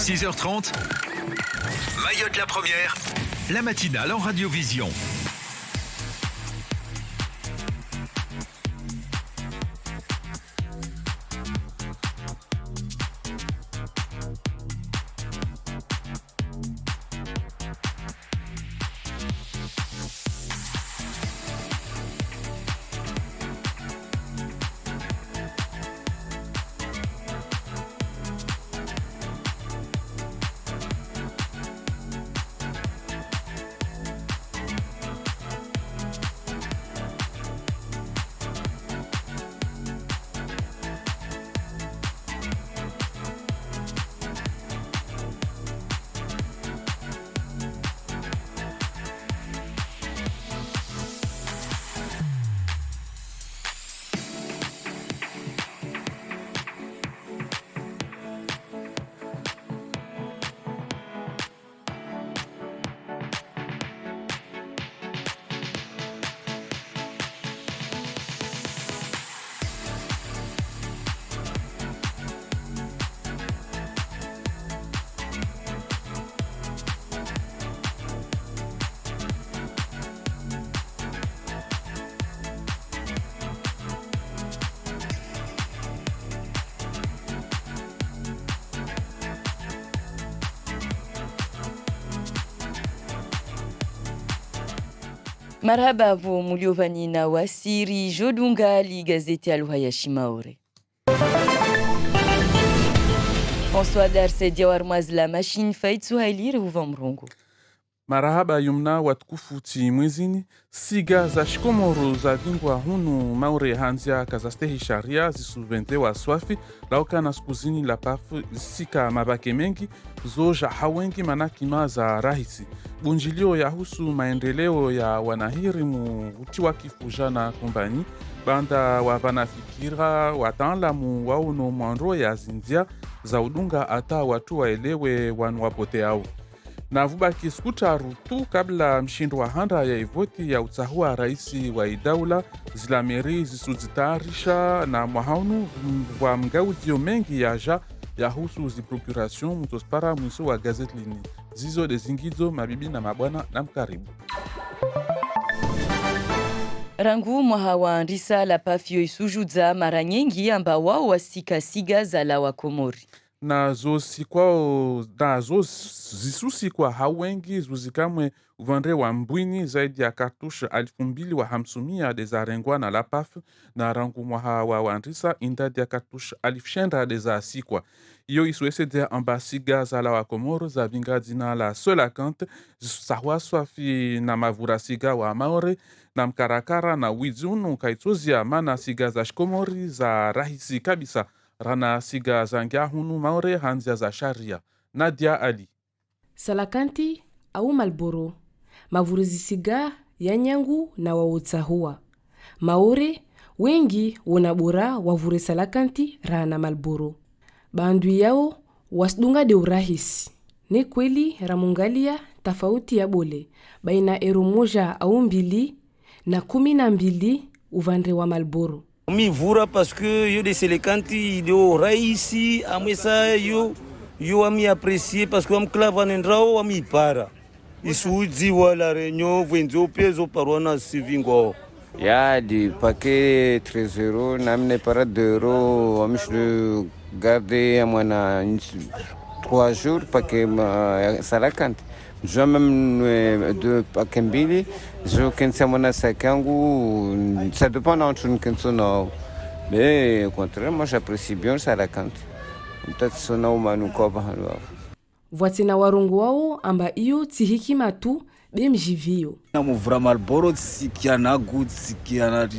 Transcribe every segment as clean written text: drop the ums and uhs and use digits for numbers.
6h30, Mayotte la première, la matinale en radiovision. Marhaba vo muliovani na wasiri jodungali gazeti ya lugha ya Shimaore. François Darse Diawarmaz la machine fait Swahili ruva mrongo. Marahaba yumna watukufu ti mwezini, siga za shikomoro za vingwa hunu maure hanzia kazastehi sharia zisuvente wa swafi, lauka na skuzini la pafu sika mabake mengi, zoja hawengi manakima za rahisi. Bunjilio ya husu maendeleo ya wanahirimu utiwa kifuja na kumbani, banda wavanafikira wataalamu wauno mwandro ya zindia za udunga ata watu waelewe wanuwapoteao. Na vubaki skutaru tu kabla mshindo wa handa ya ivoti ya utahua raisi wa idaula zilameri zisuzitarisha na mwahaunu wa mgauzio mengi ya husu ziprocuration mutospara mwiso wa gazeti lini. Zizo de zingizo mabibi na mabwana na mkaribu. Rangu mwahawa ndisa la pafio isujuza mara nyingi amba wao wasika siga za la wakomori. Na zosi zisusi kwa hawengi zuzikamwe uvandre wa mbwini zaidi ya kartusha 2,500 deza rengwa na lapaf na rangu mwaha wa wandrisa indadi ya kartusha 1,000 deza sikwa. Iyo isuese de ambasiga za la wakomoro za vinga dina la sola kante sahwa swafi na mavura siga wa maore na mkarakara na wizunu kaituzia mana siga za shikomori za rahisi kabisa rana siga zangia hunu maore hanzia za sharia. Nadia Ali. Salakanti au Malboro, mavurizi siga ya nyangu na wautahua. Maore wengi wanabora wavure salakanti rana Malboro. Bandu yao wasdunga de urahisi. Ni kweli ramungalia tafauti ya bole baina moja au mbili na 12 uvandre wa Malboro. Mi vura parce que yo de selekanti do raisi amesa yo ami apprécier parce que am clava nendrao ami para isuzi wala renyo venzo peso parona sivingo ya di paquet 13 euros namne para 2 euros amishlu garder amwana 3 jours paquet salakante je même de pakembili je kensa mona sakangu ça dépend d'entre nous kensono mais au contraire moi j'apprécie bien salakante peut-être sona umanu kova halwa voitina warungu wao amba iyo tihiki matu bemjivio na muvra Malboro sikiana good sikiana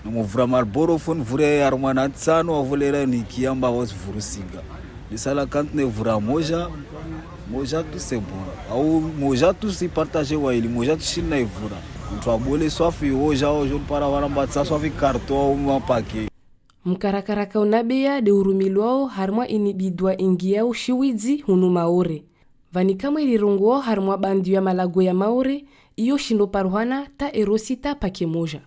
na muvra Malboro fon vure armana tsano avolera nikiamba was vurusiga salakante ne vura moja tu c'est bon au moja tu si partager wa ili moja tu shina ivura mtu abole swafi hoja hojo para warambatsa swafi karto au paquet mkarakaraka unabea de urumilwao harmwa inibidwa ingiao shiwizi hunu maore vanikamwe lirongo harmwa bandu ya malago ya maore iyo shindo parwana ta erosita pake moja.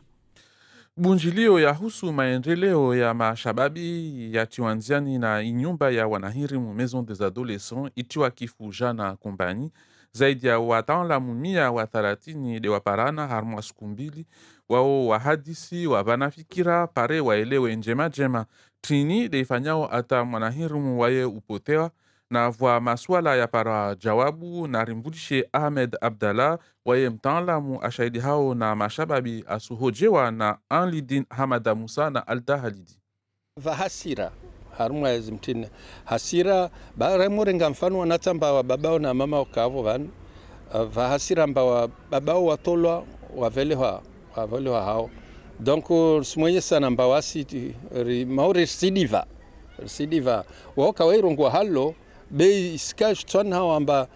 Bunjilio ya husu maendeleo ya mashababi ya Tiwanziani na inyumba ya wanahirimu Maison des Adolescents itiwa kifu jana kumbani. Zaidi ya wataalamu 130 de waparana harmwa siku mbili wao wahadisi wavanafikira pare waelewe njema jema trini de ifanyao ata mwanahirimu waye upotewa na vwa maswala ya para jawabu na rimbulishe Ahmed Abdallah waye mtaalamu ashahidi hao na mashababi asuhojewa na Anlidin Hamada Musa na Alda Halidi. Vahasira harumwa yazimtine hasira baremurenga mfano wanatamba wa babao na mama wakavo van vahasira mba wa babao watolwa wavelewa hao donc simoye sana mba wasi maure sidiva waka wairongwa halo bei iskash tona hao amba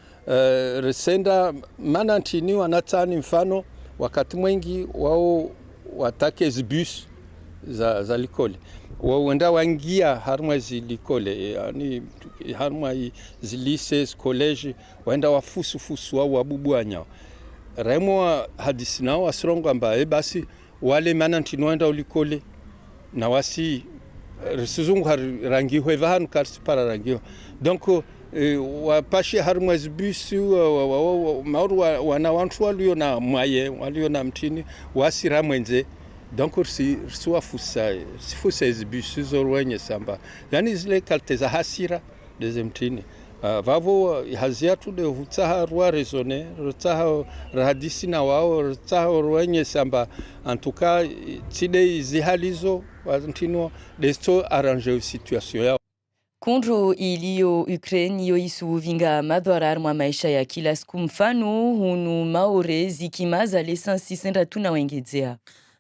resenda mana ntini wanatani mfano wakati mwengi wao watake zibus za likole wawenda wangia harumwa zilikole yani harumwa zilises college wenda wafusu wao wabubuanya remo hadisi nao wasrongo amba basi wale manantino wenda ulikole na wasi resuzungu rangi hweva hanu karsi para rangi donc wapashe harumwa zibisu mauru wana wantu walio na mwaye walio na mtini wasi ramwenze donc si fusa exibisu zorwenye samba yani zile kalte za hasira dezemtini vavo haziatu de hutsaha rwa raisonner hutsaha rahadisi na wao hutsaha rwenye samba en tout cas tide zihalizo wantino desto arranger situation yao. Kondro iliyo Ukraine yoisu vinga madhara mwa maisha ya kila siku mfano hunu maore zikimaza lesansi senda tuna wengedzea.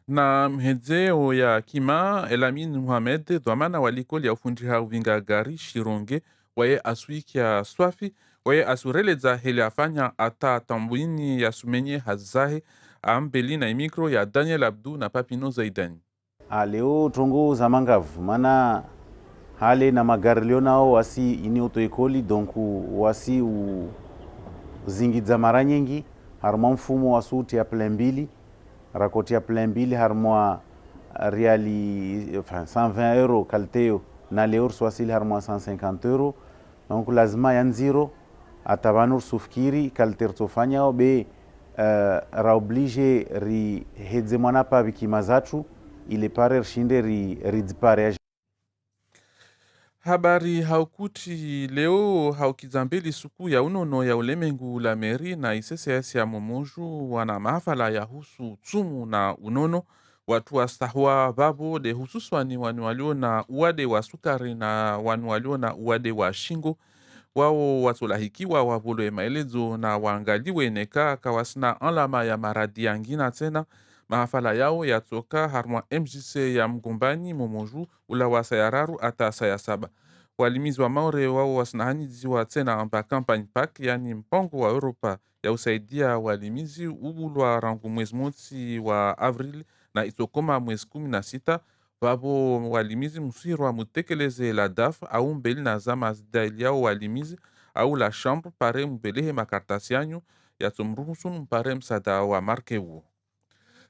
Na mhedzeo ya kima Elamin Muhammad dhamana walikoli ya ufundi hao vinga gari shironge waye aswikia swafi waye asureleza heli afanya ata tambuini ya sumenye hazahe ambeli na imikro ya Daniel Abdu na Papino Zaidani. Leo tongo za mangavu mana hale na magari leo nao wasi ini otoekoli donc wasi zingiza mara nyingi harma mfumo wa suti ya plembili rakoti ya plembili harma riali 120 euro kalteo na leo swasili harma 150 euro donc lazima yanziro atabanur sufkiri kalter tofanya obe ra oblige ri hedze mwana pa bikimazatu ile pare shinde ri dipare. Habari haukuti leo haukizambili suku ya unono ya ulemengu la meri na ICCS ya Momoju wana mahafala ya husu tsumu na unono watu wastahua babo de hususwani wanu walio na uwade wa sukari na wanu walio na uwade wa shingo wao watulahikiwa wavulwe maelezo na waangaliwe neka kawasina alama ya maradi yangina tena. Mahafala yao yatoka harmwa MJC ya Mgombani Momoju ula wa sayararu ata saya saba. Walimizi wa maore wao wasinahaniziwa tena amba kampani pak yani mpango wa Europa ya usaidia walimizi ubulwa rangu mwezi mosi wa Avril na itokoma mwezi 16 wabo walimizi musirwa mutekeleze la DAF au mbeli na zama zidaili yao walimizi au la chambre pare mbelehe makartasi yanyu ya tumruhusu mpare msada wa marke uo.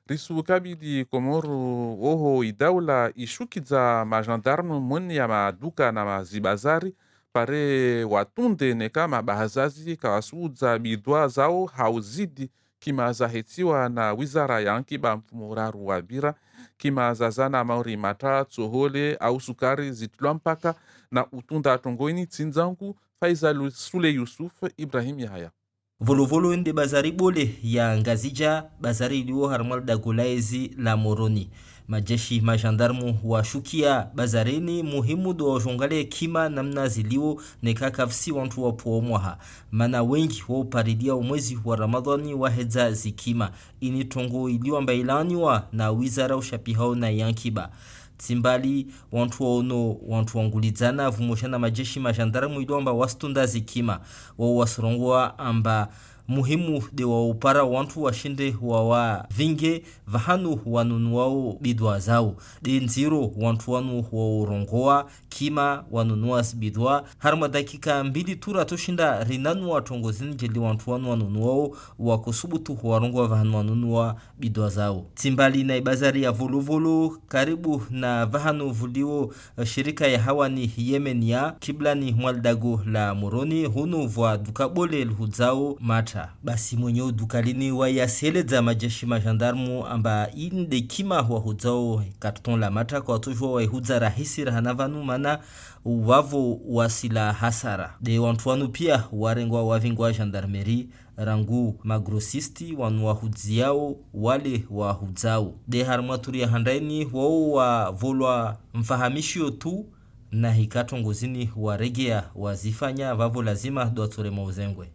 Risu kabidi Komoro oho idaula ishukiza majandarmu mwini ya maduka na mazibazari pare watunde neka mabahazazi kawasuuza bidwa zao hauzidi kima zahetiwa na wizara ya ankiba mfumuraru wa bira kima zazana mauri mata tsohole au sukari zitlwa mpaka na utunda tongoini tsinzangu Faisal Sule Yusuf Ibrahim Yahya. Volovolo nde bazari bole ya Ngazija bazari iliyo harmal dagolaezi la Moroni. Majeshi majandarmu washukia bazareni muhimu do wajongale kima namna ziliwo nekakafsi wantu wapuomwaha. Mana wengi woparidia umwezi wa Ramadhani wahedza zikima. Ini tongo iliyo ambailaniwa na wizara ushapihao na yankiba. Timbali wantu wangulizana vumoshana majeshi majandarmu iliyo amba wastunda zikima. Wao wasrongwa amba muhimu de wa upara wantu washinde wa vinge vahanu wanunuao bidwa zao de nziro wantu wanu wa urongoa kima wanunua bidwa harma dakika 2 tura toshinda rinanu watongozini jeli wantu wanu wanunuao wa kusubutu warongoa vahanu wanunua bidwa zao timbali na ibazari ya voluvolu karibu na vahanu vulio shirika ya hawani Yemen ya kiblani mwaldago la Moroni hunu vwa dukabole lhudzao mata basi mwenye dukalini wa yasele za majeshi majandarmu amba inde kima wa hudzao karton la mata kwa tujwa wa hudza rahisi rahanavanu mana wavo wasila hasara de wantuanu pia warengwa wavingwa gendarmerie rangu magrosisti wanu wahudziao wale wahudzao de harmaturi ya handaini wao wa volwa mfahamishio tu na hikatongozini waregea wazifanya vavo lazima doatore mauzengwe.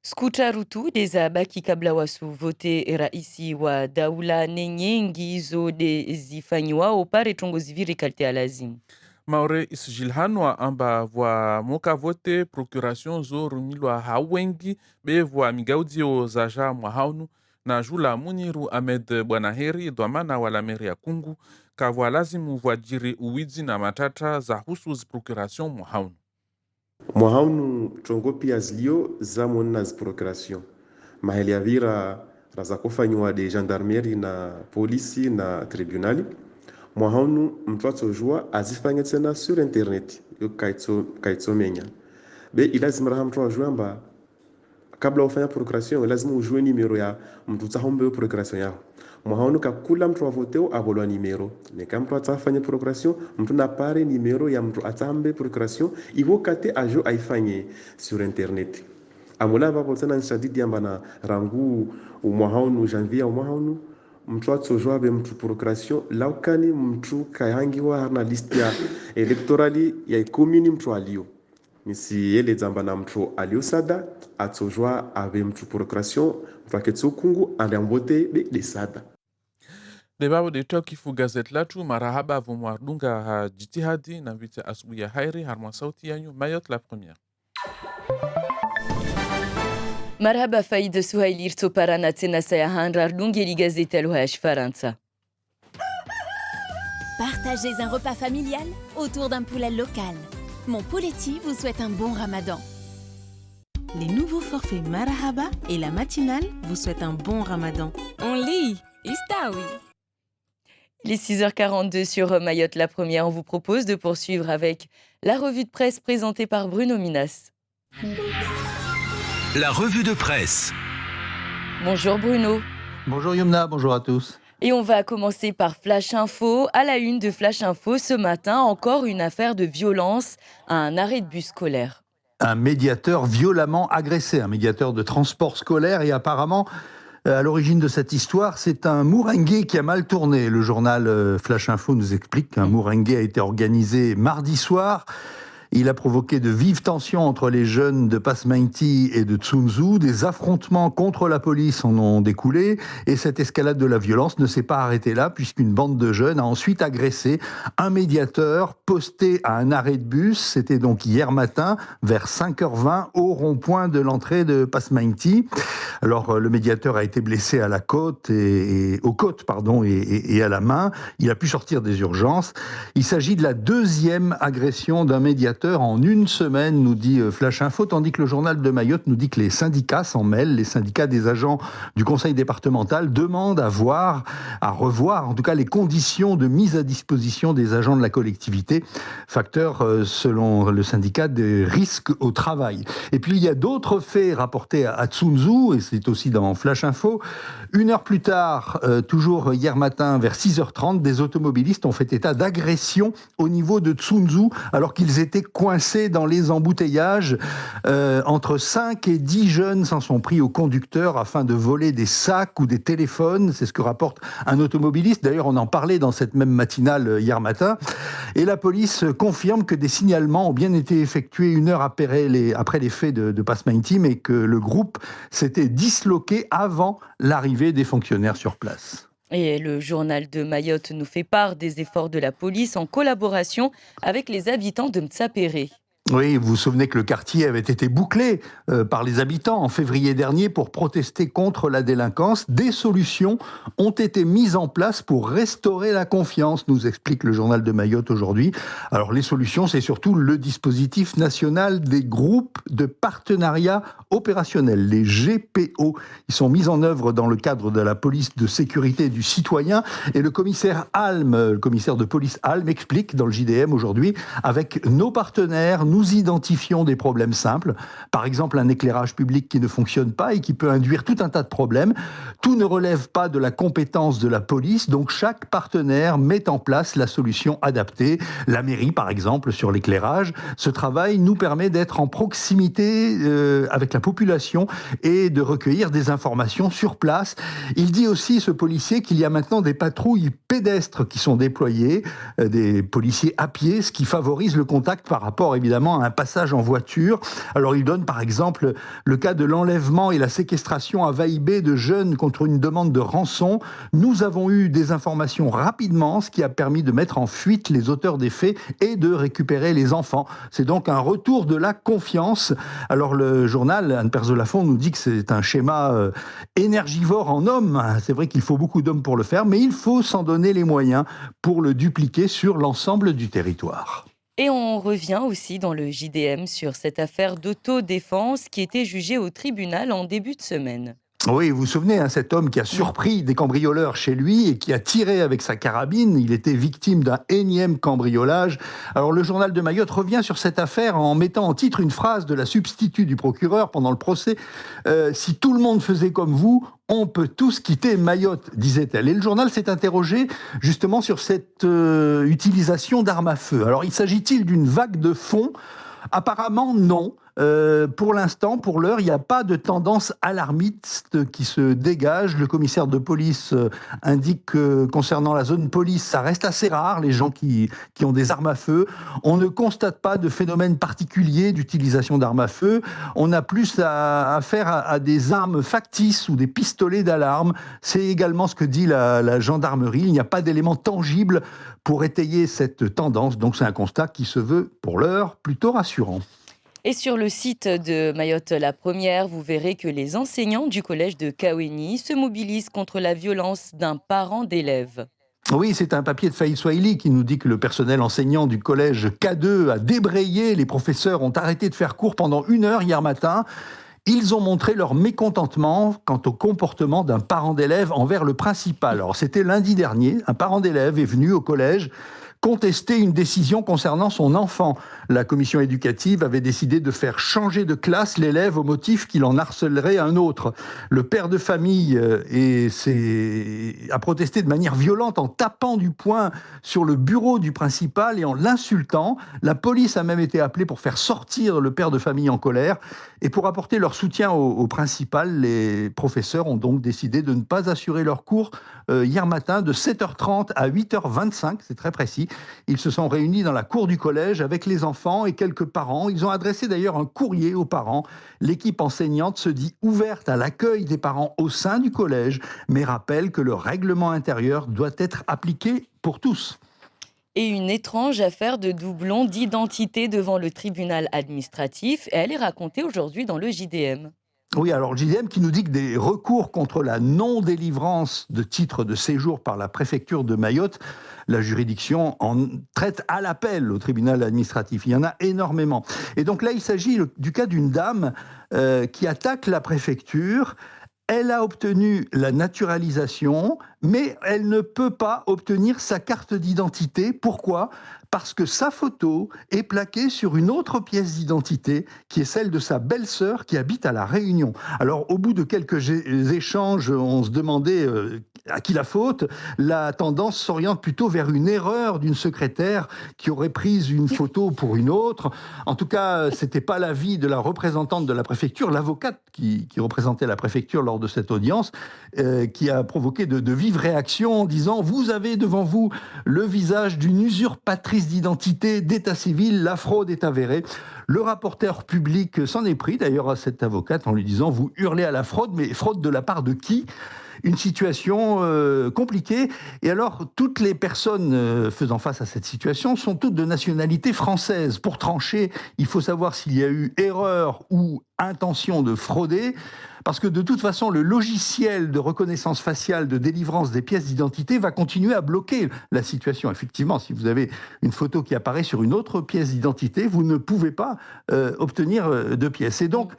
Skuta Rutu dezabaki kabla wasu vote raisi wa daula nenyengi zo de zifanyiwao pare tongozi virikalte alazimu. Maure isijilhanwa amba vwa moka vote procuration zo rumilwa hawengi be vwa migaudio zaja mwahaunu na jula Muniru Ahmed Bwanaheri dwamana wala meri ya Kungu kavwa lazimu vwa jiri uwidzi na matata za husu zi procuration mwahaunu. Mwahaunu tongo pia zilio za mwona zi procuration. Mahali ya vira raza kufanywa de gendarmerie na polisi na tribunali. Mwahaunu mtuato jua azifanya tena sur internet yo kaito menya. Be ilazima raha mtuato jua mba kabla ufanya procuration lazima ujue numero ya mtu tahombe procuration yao. Mwahaunu kakula mtu wavoteo abolwa numero. Neka mtu atafanya procuration mtu na pare numero ya mtu atambe procuration ivo kate ajo aifanye sur internet. Amula vapo tena nshadidi amba na rangu mwahaunu janvier mwahaunu mtu atojwa be mtu procuration laukani mtu kayangiwa na list ya electorali ya commune mtu alio misi yele zamba na mtu alio sada atojwa ave mtu procuration mfaketso kungu andambote be de sada Debabu de tokifu gazet latu marahaba vumwardunga ha jitihadi na vita asubuhi ya hairi harma sauti yanyu Mayot la première. Marhaba Faïd Suhailir Toparana tena sayahandra ardungeli gazeta Luhash Faransa. Partagez un repas familial autour d'un poulet local. Mon Pouleti vous souhaite un bon ramadan. Les nouveaux forfaits Marahaba et la matinale vous souhaitent un bon ramadan. On lit, Istaoui. Les 6h42 sur Mayotte la première, on vous propose de poursuivre avec la revue de presse présentée par Bruno Minas. La revue de presse. Bonjour Bruno. Bonjour Yumna, bonjour à tous. Et on va commencer par Flash Info. À la une de Flash Info ce matin, encore une affaire de violence à un arrêt de bus scolaire. Un médiateur violemment agressé, un médiateur de transport scolaire et apparemment à l'origine de cette histoire, c'est un mourengé qui a mal tourné. Le journal Flash Info nous explique qu'un mourengé a été organisé mardi soir. Il a provoqué de vives tensions entre les jeunes de Pasmainti et de Tsunzu. Des affrontements contre la police en ont découlé. Et cette escalade de la violence ne s'est pas arrêtée là, puisqu'une bande de jeunes a ensuite agressé un médiateur posté à un arrêt de bus. C'était donc hier matin, vers 5h20, au rond-point de l'entrée de Pasmainti. Alors, le médiateur a été blessé à la côte aux côtes, et à la main. Il a pu sortir des urgences. Il s'agit de la deuxième agression d'un médiateur en une semaine, nous dit Flash Info, tandis que le journal de Mayotte nous dit que les syndicats s'en mêlent. Les syndicats des agents du conseil départemental demandent à revoir en tout cas les conditions de mise à disposition des agents de la collectivité, facteur, selon le syndicat, des risques au travail. Et puis il y a d'autres faits rapportés à Tsunzu, et c'est aussi dans Flash Info. Une heure plus tard, toujours hier matin, vers 6h30, des automobilistes ont fait état d'agression au niveau de Tsunzu, alors qu'ils étaient coincés dans les embouteillages. Entre 5 et 10 jeunes s'en sont pris au conducteur afin de voler des sacs ou des téléphones. C'est ce que rapporte un automobiliste. D'ailleurs, on en parlait dans cette même matinale hier matin. Et la police confirme que des signalements ont bien été effectués une heure après les faits de Pasmainti, mais que le groupe s'était disloqué avant l'arrivée des fonctionnaires sur place. Et le journal de Mayotte nous fait part des efforts de la police en collaboration avec les habitants de Mtsapéré. Oui, vous vous souvenez que le quartier avait été bouclé par les habitants en février dernier pour protester contre la délinquance. Des solutions ont été mises en place pour restaurer la confiance, nous explique le journal de Mayotte aujourd'hui. Alors les solutions, c'est surtout le dispositif national des groupes de partenariat opérationnel, les GPO. Ils sont mis en œuvre dans le cadre de la police de sécurité du citoyen. Et le commissaire Alm, le commissaire de police Alm, explique dans le JDM aujourd'hui, avec nos partenaires, nous identifions des problèmes simples. Par exemple, un éclairage public qui ne fonctionne pas et qui peut induire tout un tas de problèmes. Tout ne relève pas de la compétence de la police, donc chaque partenaire met en place la solution adaptée. La mairie, par exemple, sur l'éclairage. Ce travail nous permet d'être en proximité avec la population et de recueillir des informations sur place. Il dit aussi, ce policier, qu'il y a maintenant des patrouilles pédestres qui sont déployées, des policiers à pied, ce qui favorise le contact par rapport évidemment à un passage en voiture. Alors il donne par exemple le cas de l'enlèvement et la séquestration à Vaïbé de jeunes contre une demande de rançon. Nous avons eu des informations rapidement, ce qui a permis de mettre en fuite les auteurs des faits et de récupérer les enfants. C'est donc un retour de la confiance. Alors le journal Anne Perzelafont nous dit que c'est un schéma énergivore en hommes. C'est vrai qu'il faut beaucoup d'hommes pour le faire, mais il faut s'en donner les moyens pour le dupliquer sur l'ensemble du territoire. Et on revient aussi dans le JDM sur cette affaire d'autodéfense qui était jugée au tribunal en début de semaine. Oui, vous vous souvenez, cet homme qui a surpris des cambrioleurs chez lui et qui a tiré avec sa carabine. Il était victime d'un énième cambriolage. Alors le journal de Mayotte revient sur cette affaire en mettant en titre une phrase de la substitut du procureur pendant le procès. Si tout le monde faisait comme vous, on peut tous quitter Mayotte, disait-elle. Et le journal s'est interrogé justement sur cette utilisation d'armes à feu. Alors il s'agit-il d'une vague de fonds ? Apparemment non. Pour l'instant, pour l'heure, il n'y a pas de tendance alarmiste qui se dégage. Le commissaire de police indique que concernant la zone police, ça reste assez rare, les gens qui ont des armes à feu. On ne constate pas de phénomène particulier d'utilisation d'armes à feu. On a plus affaire à des armes factices ou des pistolets d'alarme. C'est également ce que dit la gendarmerie. Il n'y a pas d'éléments tangibles pour étayer cette tendance. Donc c'est un constat qui se veut, pour l'heure, plutôt rassurant. Et sur le site de Mayotte la Première, vous verrez que les enseignants du collège de Kaweni se mobilisent contre la violence d'un parent d'élève. Oui, c'est un papier de Faïd Swahili qui nous dit que le personnel enseignant du collège K2 a débrayé. Les professeurs ont arrêté de faire cours pendant 1 heure hier matin. Ils ont montré leur mécontentement quant au comportement d'un parent d'élève envers le principal. Alors, c'était lundi dernier, un parent d'élève est venu au collège contester une décision concernant son enfant. La commission éducative avait décidé de faire changer de classe l'élève au motif qu'il en harcèlerait un autre. Le père de famille a protesté de manière violente en tapant du poing sur le bureau du principal et en l'insultant. La police a même été appelée pour faire sortir le père de famille en colère. Et pour apporter leur soutien au principal, les professeurs ont donc décidé de ne pas assurer leurs cours hier matin de 7h30 à 8h25, c'est très précis. Ils se sont réunis dans la cour du collège avec les enfants et quelques parents. Ils ont adressé d'ailleurs un courrier aux parents. L'équipe enseignante se dit ouverte à l'accueil des parents au sein du collège, mais rappelle que le règlement intérieur doit être appliqué pour tous. Et une étrange affaire de doublon d'identité devant le tribunal administratif. Et elle est racontée aujourd'hui dans le JDM. Oui, alors le JDM qui nous dit que des recours contre la non-délivrance de titres de séjour par la préfecture de Mayotte, la juridiction en traite à l'appel au tribunal administratif. Il y en a énormément. Et donc là, il s'agit du cas d'une dame qui attaque la préfecture. Elle a obtenu la naturalisation, mais elle ne peut pas obtenir sa carte d'identité. Pourquoi ? Parce que sa photo est plaquée sur une autre pièce d'identité, qui est celle de sa belle-sœur qui habite à La Réunion. Alors, au bout de quelques échanges, on se demandait à qui la faute. La tendance s'oriente plutôt vers une erreur d'une secrétaire qui aurait pris une photo pour une autre. En tout cas, c'était pas l'avis de la représentante de la préfecture, l'avocate qui représentait la préfecture lors de cette audience, qui a provoqué de vives réactions en disant « Vous avez devant vous le visage d'une usurpatrice d'identité d'état civil, la fraude est avérée ». Le rapporteur public s'en est pris d'ailleurs à cette avocate en lui disant « Vous hurlez à la fraude, mais fraude de la part de qui ?» une situation compliquée. Et alors, toutes les personnes faisant face à cette situation sont toutes de nationalité française. Pour trancher, il faut savoir s'il y a eu erreur ou intention de frauder. Parce que de toute façon, le logiciel de reconnaissance faciale de délivrance des pièces d'identité va continuer à bloquer la situation. Effectivement, si vous avez une photo qui apparaît sur une autre pièce d'identité, vous ne pouvez pas obtenir de pièces. Et donc,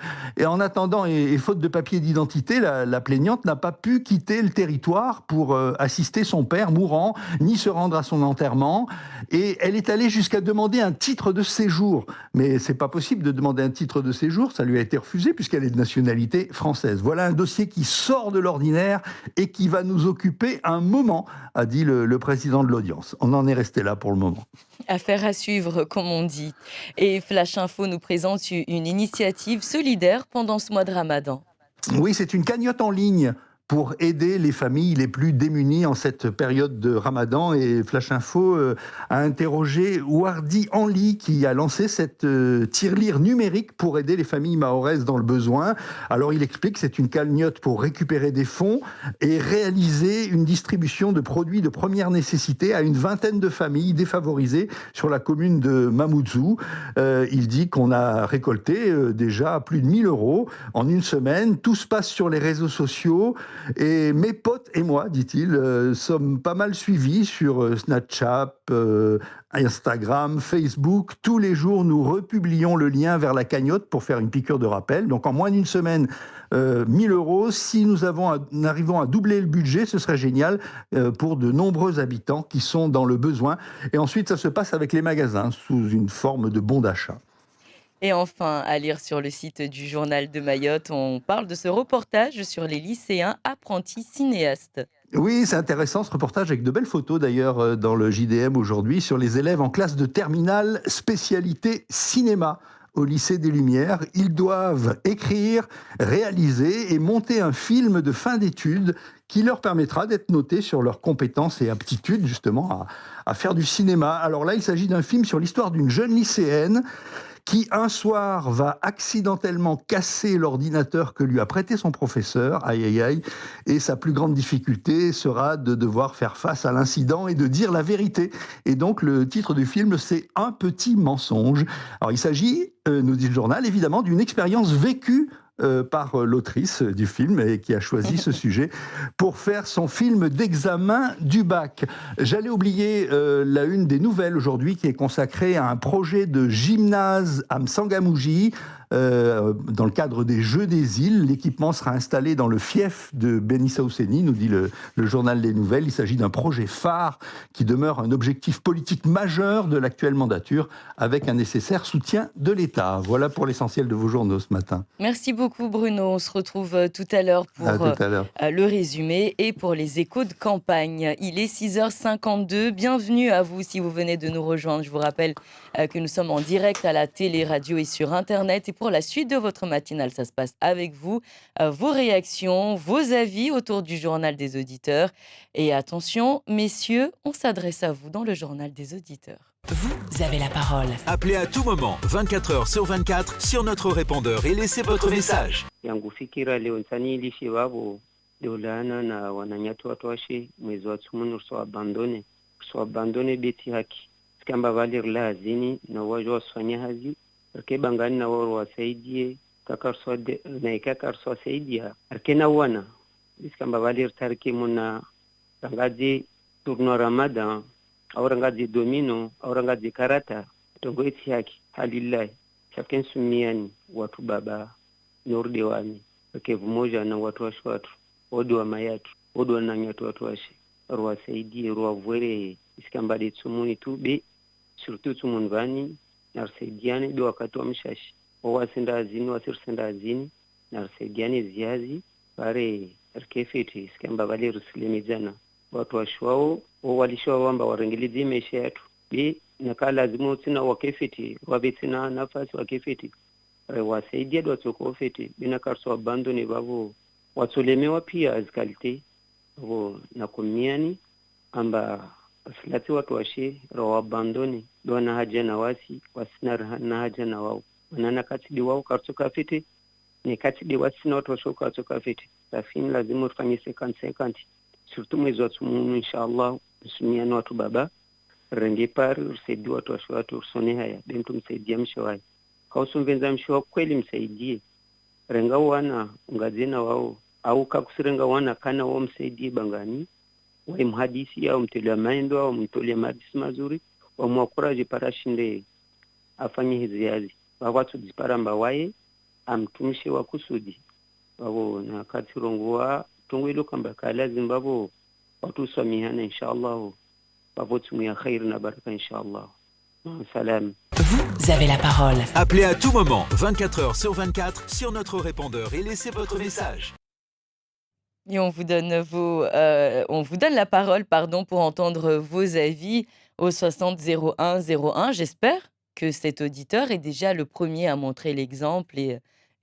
en attendant, et faute de papier d'identité, la plaignante n'a pas pu quitter le territoire pour assister son père mourant, ni se rendre à son enterrement. Et elle est allée jusqu'à demander un titre de séjour. Mais c'est pas possible de demander un titre de séjour, ça lui a été refusé puisqu'elle est de nationalité française. Voilà un dossier qui sort de l'ordinaire et qui va nous occuper un moment, a dit le président de l'audience. On en est resté là pour le moment. Affaire à suivre, comme on dit. Et Flash Info nous présente une initiative solidaire pendant ce mois de Ramadan. Oui, c'est une cagnotte en ligne pour aider les familles les plus démunies en cette période de Ramadan. Et Flash Info a interrogé Wardi Anli qui a lancé cette tirelire numérique pour aider les familles mahoraises dans le besoin. Alors il explique que c'est une cagnotte pour récupérer des fonds et réaliser une distribution de produits de première nécessité à une vingtaine de familles défavorisées sur la commune de Mamoudzou. Il dit qu'on a récolté déjà plus de 1 000 € en une semaine. Tout se passe sur les réseaux sociaux. Et mes potes et moi, dit-il, sommes pas mal suivis sur Snapchat, Instagram, Facebook. Tous les jours, nous republions le lien vers la cagnotte pour faire une piqûre de rappel. Donc en moins d'une semaine, 1 000 €. Si nous arrivons à doubler le budget, ce serait génial pour de nombreux habitants qui sont dans le besoin. Et ensuite, ça se passe avec les magasins sous une forme de bon d'achat. Et enfin, à lire sur le site du Journal de Mayotte, on parle de ce reportage sur les lycéens apprentis cinéastes. Oui, c'est intéressant ce reportage avec de belles photos d'ailleurs dans le JDM aujourd'hui sur les élèves en classe de terminale spécialité cinéma au lycée des Lumières. Ils doivent écrire, réaliser et monter un film de fin d'études qui leur permettra d'être notés sur leurs compétences et aptitudes justement à faire du cinéma. Alors là, il s'agit d'un film sur l'histoire d'une jeune lycéenne qui un soir va accidentellement casser l'ordinateur que lui a prêté son professeur, aïe aïe aïe, et sa plus grande difficulté sera de devoir faire face à l'incident et de dire la vérité. Et donc le titre du film, c'est « Un petit mensonge ». Alors il s'agit, nous dit le journal, évidemment d'une expérience vécue par l'autrice du film et qui a choisi ce sujet pour faire son film d'examen du bac. J'allais oublier la une des nouvelles aujourd'hui qui est consacrée à un projet de gymnase à Msangamouji. Dans le cadre des Jeux des îles, l'équipement sera installé dans le fief de Benissa Ousseni, nous dit le journal des nouvelles. Il s'agit d'un projet phare qui demeure un objectif politique majeur de l'actuelle mandature avec un nécessaire soutien de l'État. Voilà pour l'essentiel de vos journaux ce matin. Merci beaucoup Bruno, on se retrouve tout à l'heure pour le résumé et pour les échos de campagne. Il est 6h52, bienvenue à vous si vous venez de nous rejoindre. Je vous rappelle que nous sommes en direct à la télé, radio et sur Internet. Et pour la suite de votre matinale, ça se passe avec vous, vos réactions, vos avis autour du journal des auditeurs. Et attention, messieurs, on s'adresse à vous dans le journal des auditeurs. Vous avez la parole. Appelez à tout moment, 24 heures sur 24, sur notre répondeur et laissez votre message. Yangu fikira leo nsani lishe wabo deulana na wananyatu watu washe mwezi wa tsumunu so abandone beti haki skamba valir la hazini na wajo wasfanya hazi rke bangani na woro wasaidie kakarso na ikakarso wasaidia rke na wana skamba valir tarke muna rangaje turno ramadan au rangaje domino au rangaje karata tongo eti haki halillahi shaken sumiani watu baba norde wami kevu moja na watu washe watu odo wa mayatu odo na nyatu watu washe rwa saidi rwa vwere iskamba de tsumuni tube surtout tsumun vani na saidiane do wakati wa mshashi wasenda azini wasirsenda azini na saidiane ziazi pare rkefeti iskamba vale ruslemezana watu washwao walishwa wamba warengelizi mesha yatu be nakala lazima tsina wakefeti wabetsina nafasi wakefeti wasaidia do tsokofeti bina karso abandone babo watsolemewa pia azkalite vo na komiani amba aslati watu washe rawa abandone do na haja na wasi wasina na haja na wao wanana katidi wao karso kafete Nikati de wasina watu washoka toka viti. Safini lazima ufanye 50-50. Surtout mwezi wa tumumu inshallah msumiano watu baba. Renge pari usaidi watu washo watu usone haya. Bentu msaidia mshawai. Kausu mvenza mshawa kweli msaidie. Renga wana ungazina wao. Au kakusirenga wana kana wao msaidie bangani. Wa mhadisi au mtolea maendo au mtolea madisi mazuri. Wa mwakuraji parashinde afanye hiziazi. Wawatu ziparamba wae. Amtumishe wa kusudi wao na kati rongwa tongwelo kamba kala zimbabo watu samihana inshallah wao tumia khair na baraka inshallah. Salam. Vous avez la parole. Appelez à tout moment, 24 heures sur 24, sur notre répondeur et laissez votre message. Et on vous donne la parole, pour entendre vos avis au 60 01 01. J'espère que cet auditeur est déjà le premier à montrer l'exemple et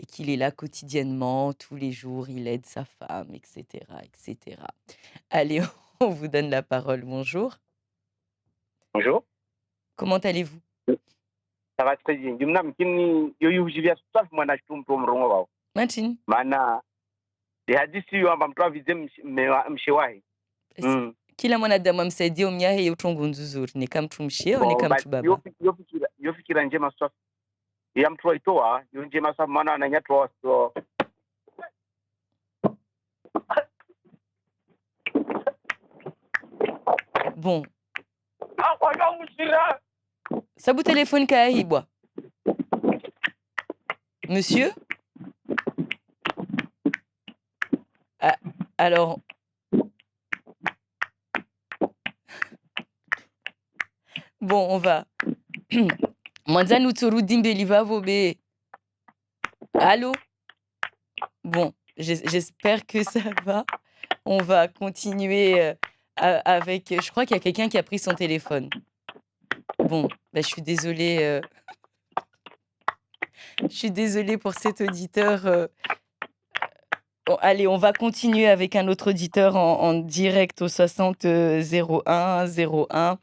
qu'il est là quotidiennement, tous les jours, il aide sa femme, etc., etc. Allez, on vous donne la parole. Bonjour. Bonjour. Comment allez-vous? Ça va très bien. Martin. Maana hadithi hiyo amba mtu avize mshewahi. Kila mwanadamu amsaidie umnyahe yutungu nzuri ni kama tumshie au ni kama tubaba. Yo fikira njema sasa. Ya mtu aitoa yo njema sasa maana ananyatwa so. Bon. Sabu téléphone kaahibwa. Monsieur? Alors, bon, on va. Mwanzani uturudi mbele vavo be. Allô? Bon, j'espère que ça va. On va continuer avec... Je crois qu'il y a quelqu'un qui a pris son téléphone. Bon, je suis désolée. Je suis désolée pour cet auditeur. Bon, allez, on va continuer avec un autre auditeur en direct au 60 01 01.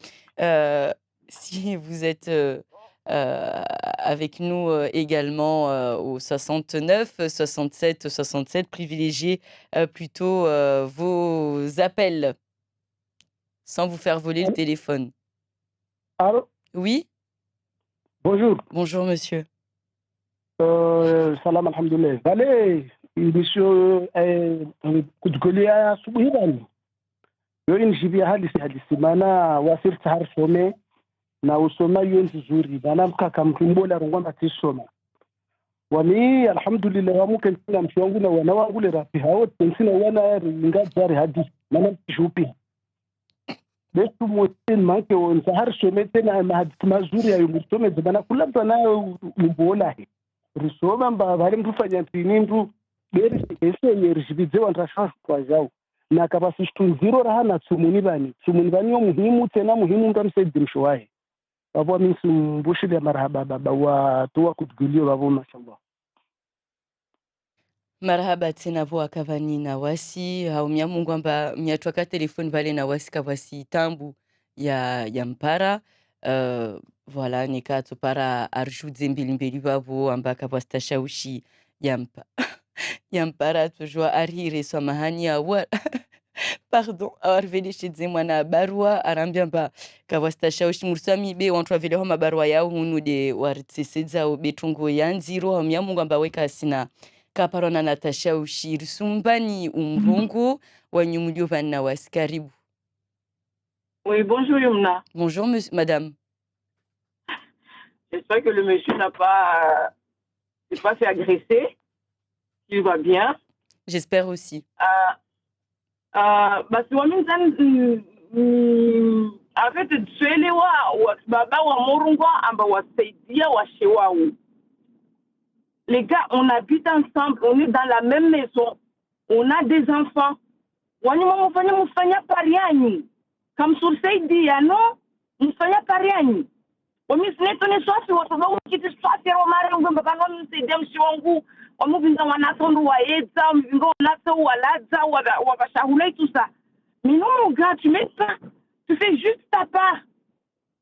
Si vous êtes avec nous également au 69 67 67, privilégiez plutôt vos appels sans vous faire voler le téléphone. Allô? Oui? Bonjour. Bonjour, monsieur. Salam alhamdulillah. Allez, monsieur Kudgolia asubuhi bani. Yo injibia hadisi maana wasir tahar some na usoma yo nzuri bana mkaka mtumbola rongwamba tisoma. Wami alhamdulillah wamuke nsina mshwangu na wana wangu le rapi hao tensina wana ringa jari hadisi maana tishupi. Bestu moten manke on tahar some tena mahadisi mazuri ya yumsome zibana kula mtu anayo mbola he. Risoma mba bali mtufanya ntini mtu beri ese yerishibidze wandrasha kwa jao. Na kapasi shtunziro rahana tsumuni bani yo muhimu tena muhimu mtu amsaidie mshowahi. Babo minsi mbushile marhaba baba wa tuwa kutgulio babo mashallah. Marhaba tena vo akavani na wasi au mungu amba mnyatwaka telefoni vale na wasi kavasi tambu ya mpara. Voilà, nika tupara arjudze mbili babo amba kavasi tashaushi ya mpara tujua arire samahani awa. Pardon, arvelishidze mwana barua arambia mba kavastashawishi mursami be wantu aveleho mabarua yao hunu de wartsesedza betungo yanziro mungu amba weka sina kaparona natashawishi risumbani umrongo wanyumulio vanna waskaribu. Oui, bonjour Yumna. Bonjour madame. J'espère que le monsieur n'a pas s'est pas fait agresser. Il va bien. J'espère aussi. Basi waminzani en fait tuelewa baba wa morungwa amba wasaidia washe wao. Les gars, on habite ensemble, on est dans la même maison, on a des enfants. Wanyuma mufanya pariani. Comme sur saidia no, mufanya pariani. Wamisneto ne swafi watoba ukiti swafi romare ngomba bano msaidia mshwangu. Wamuvinga wanatondu waedza, wamuvinga wanato waladza, wabashahula tout ça. Mais non mon gars, tu m'aides pas. Tu fais juste ta part.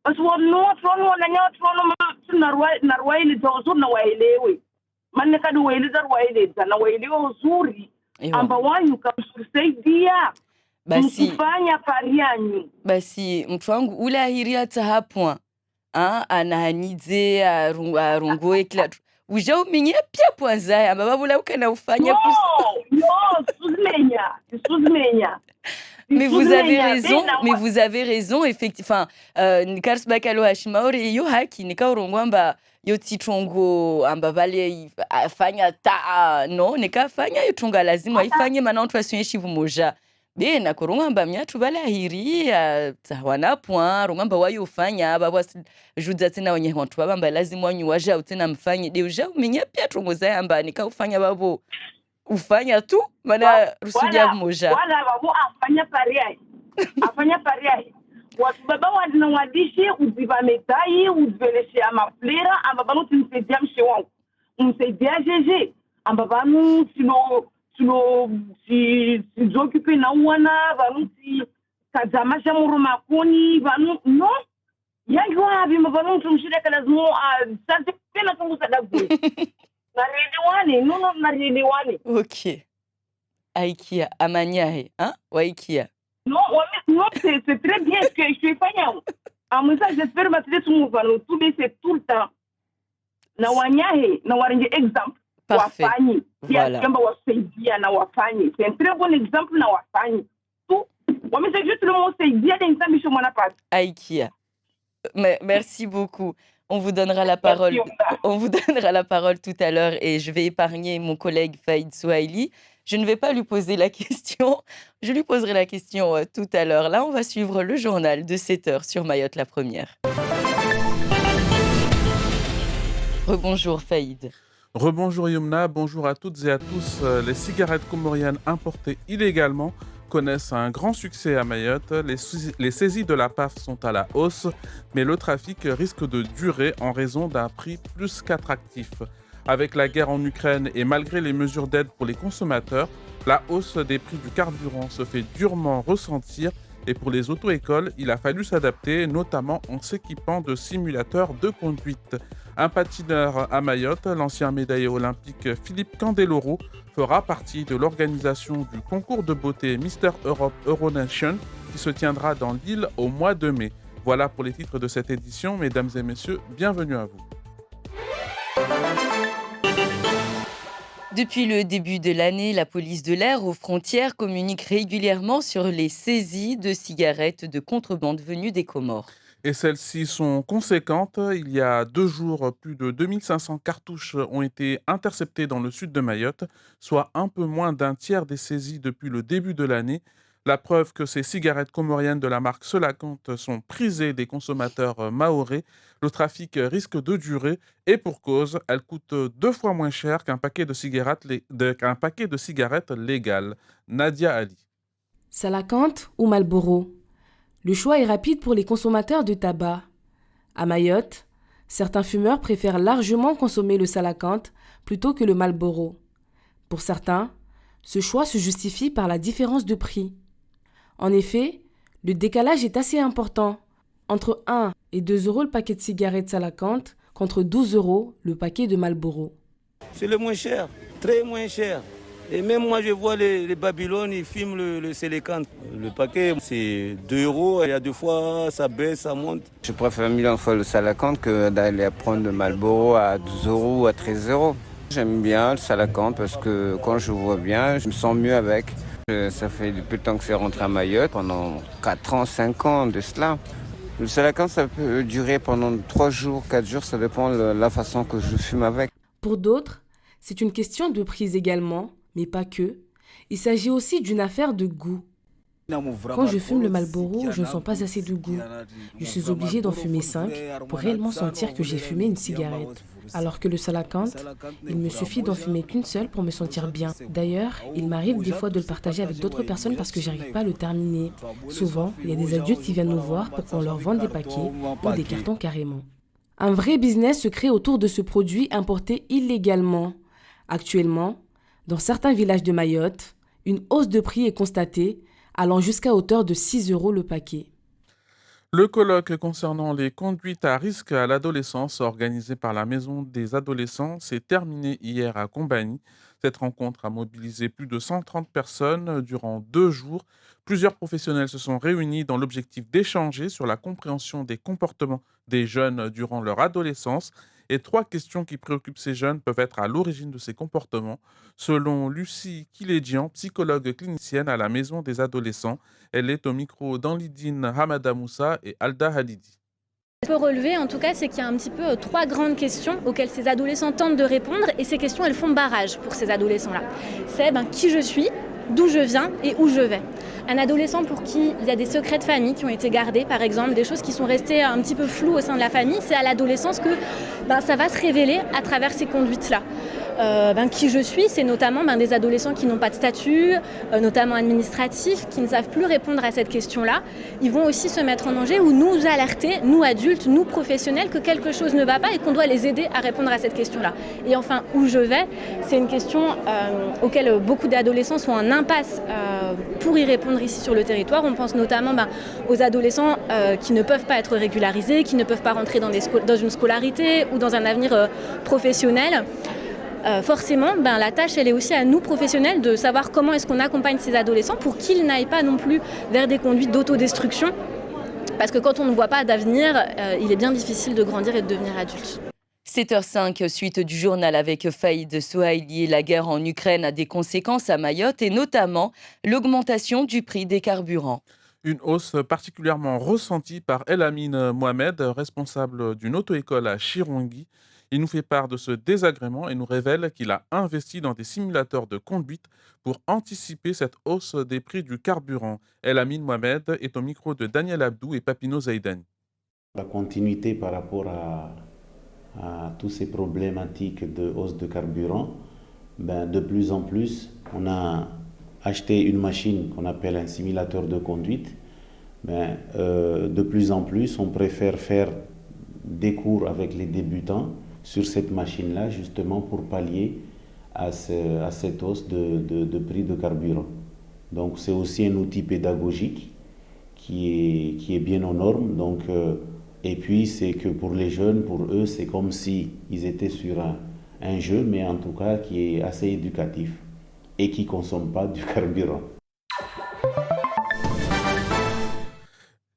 Parce que nous, on a narwa ili dozo na waelewe. manne kadu wailidar wailida na wailio uzuri amba wanyu kamsaidia mkifanya parianyu. Basi mtu wangu ule ahiri hata hapo anahanidze arungoe kila uja umenye pia pwanza amba babula ukana ufanya suzmenya. Mais vous avez raison, effectivement. Nikars bakalo hashmauri yo haki nikaurongwa amba yo titongo amba vale afanya ta no nikafanya yotunga lazima ifanye maana mtu asionyeshe vumoja. Bena kurongwa amba mnyatu vale ahiri tawana point rongamba wayo ufanya baba juda tena wenye watu baba lazima wanyu waja utena mfanye deja umenye pia tongo za amba nikaufanya babo ufanya tu maana rusudia vumoja. Wala babo afanya pariai watu baba wanawadishi uziva metai uzveleshe amaflera amba banu timsaidia mshe wangu umsaidia jeje amba banu si occuper na wana banu si kazamasha muruma koni banu no yangi wapi mabanu tumshire kalazimo sasa tena tungu sadagu Nariliwani. Ok. Aikia, Amanyahe, hein? Waikia. Non, c'est très bien ce que je suis fait. En ça, j'espère que tout le monde c'est tout le temps. Na wanyahe, na waringe exemple. Parfait. Wafanyi. Voilà. C'est un très bon exemple na wafanyi. Tout. C'est juste le mot saidia d'un temps bicho mona pas. Aikia. Merci beaucoup. On vous donnera la parole. On vous donnera la parole tout à l'heure et je vais épargner mon collègue Faïd Souhaili. Je ne vais pas lui poser la question. Je lui poserai la question tout à l'heure. Là, on va suivre le journal de 7h sur Mayotte la première. Rebonjour Faïd. Rebonjour Yumna, bonjour à toutes et à tous. Les cigarettes comoriennes importées illégalement connaissent un grand succès à Mayotte. Les saisies de la PAF sont à la hausse, mais le trafic risque de durer en raison d'un prix plus qu'attractif. Avec la guerre en Ukraine et malgré les mesures d'aide pour les consommateurs, la hausse des prix du carburant se fait durement ressentir et pour les auto-écoles, il a fallu s'adapter, notamment en s'équipant de simulateurs de conduite. Un patineur à Mayotte, l'ancien médaillé olympique Philippe Candeloro, fera partie de l'organisation du concours de beauté Mister Europe Euronation qui se tiendra dans l'île au mois de mai. Voilà pour les titres de cette édition. Mesdames et messieurs, bienvenue à vous. Depuis le début de l'année, la police de l'air aux frontières communique régulièrement sur les saisies de cigarettes de contrebande venues des Comores. Et celles-ci sont conséquentes. Il y a 2 jours, plus de 2500 cartouches ont été interceptées dans le sud de Mayotte, soit un peu moins d'un tiers des saisies depuis le début de l'année. La preuve que ces cigarettes comoriennes de la marque Solacante sont prisées des consommateurs mahorais. Le trafic risque de durer et pour cause, elles coûtent 2 fois moins cher qu'un paquet de cigarettes légales. Nadia Ali. Solacante ou Marlboro? Le choix est rapide pour les consommateurs de tabac. À Mayotte, certains fumeurs préfèrent largement consommer le Solacante plutôt que le Marlboro. Pour certains, ce choix se justifie par la différence de prix. En effet, le décalage est assez important. Entre 1 et 2 euros le paquet de cigarettes Solacante contre 12 euros le paquet de Marlboro. C'est le moins cher, très moins cher. Et même moi, je vois les Babylones, ils fument le Solacante. Le paquet, c'est 2 euros. Il y a 2 fois, ça baisse, ça monte. Je préfère 1 000 fois le Solacante que d'aller prendre le Marlboro à 12 euros ou à 13 euros. J'aime bien le Solacante parce que quand je vois bien, je me sens mieux avec. Ça fait depuis le temps que c'est rentré à Mayotte, pendant 4 ans, 5 ans de cela. Le Solacante, ça peut durer pendant 3 jours, 4 jours, ça dépend de la façon que je fume avec. Pour d'autres, c'est une question de prix également, mais pas que. Il s'agit aussi d'une affaire de goût. Quand je fume le Marlboro, je ne sens pas assez de goût. Je suis obligé d'en fumer 5 pour réellement sentir que j'ai fumé une cigarette. Alors que le Solacante, il me suffit d'en fumer qu'une seule pour me sentir bien. D'ailleurs, il m'arrive des fois de le partager avec d'autres personnes parce que j'arrive pas à le terminer. Souvent, il y a des adultes qui viennent nous voir pour qu'on leur vende des paquets ou des cartons carrément. Un vrai business se crée autour de ce produit importé illégalement. Actuellement, dans certains villages de Mayotte, une hausse de prix est constatée, allant jusqu'à hauteur de 6 euros le paquet. Le colloque concernant les conduites à risque à l'adolescence organisé par la Maison des adolescents s'est terminé hier à Combani. Cette rencontre a mobilisé plus de 130 personnes durant 2 jours. Plusieurs professionnels se sont réunis dans l'objectif d'échanger sur la compréhension des comportements des jeunes durant leur adolescence. Et 3 questions qui préoccupent ces jeunes peuvent être à l'origine de ces comportements, selon Lucie Kiledjian, psychologue clinicienne à la Maison des adolescents. Elle est au micro d'Anlidine Hamada Moussa et Alda Halidi. Ce qu'on peut relever, en tout cas, c'est qu'il y a un petit peu 3 grandes questions auxquelles ces adolescents tentent de répondre, et ces questions, elles font barrage pour ces adolescents-là. C'est qui je suis, d'où je viens et où je vais. Un adolescent pour qui il y a des secrets de famille qui ont été gardés, par exemple, des choses qui sont restées un petit peu floues au sein de la famille, c'est à l'adolescence que ça va se révéler à travers ces conduites-là. Qui je suis, c'est notamment des adolescents qui n'ont pas de statut, notamment administratif, qui ne savent plus répondre à cette question-là. Ils vont aussi se mettre en danger ou nous alerter, nous adultes, nous professionnels, que quelque chose ne va pas et qu'on doit les aider à répondre à cette question-là. Et enfin, où je vais, c'est une question auquel beaucoup d'adolescents sont en impasse pour y répondre ici sur le territoire. On pense notamment aux adolescents qui ne peuvent pas être régularisés, qui ne peuvent pas rentrer dans une scolarité ou dans un avenir professionnel. Forcément, la tâche, elle est aussi à nous, professionnels, de savoir comment est-ce qu'on accompagne ces adolescents pour qu'ils n'aillent pas non plus vers des conduites d'autodestruction. Parce que quand on ne voit pas d'avenir, il est bien difficile de grandir et de devenir adulte. 7h05, suite du journal avec Faïd Souhaïli. La guerre en Ukraine a des conséquences à Mayotte et notamment l'augmentation du prix des carburants. Une hausse particulièrement ressentie par El Amin Mohamed, responsable d'une auto-école à Chirongui. Il nous fait part de ce désagrément et nous révèle qu'il a investi dans des simulateurs de conduite pour anticiper cette hausse des prix du carburant. El Amin Mohamed est au micro de Daniel Abdou et Papino Zaidani. La continuité par rapport à toutes ces problématiques de hausse de carburant, de plus en plus, on a acheté une machine qu'on appelle un simulateur de conduite. De plus en plus, on préfère faire des cours avec les débutants sur cette machine-là, justement pour pallier à cette hausse de prix de carburant. Donc c'est aussi un outil pédagogique qui est bien aux normes. Donc, et puis c'est que pour les jeunes, pour eux, c'est comme si ils étaient sur un jeu, mais en tout cas qui est assez éducatif et qui ne consomme pas du carburant.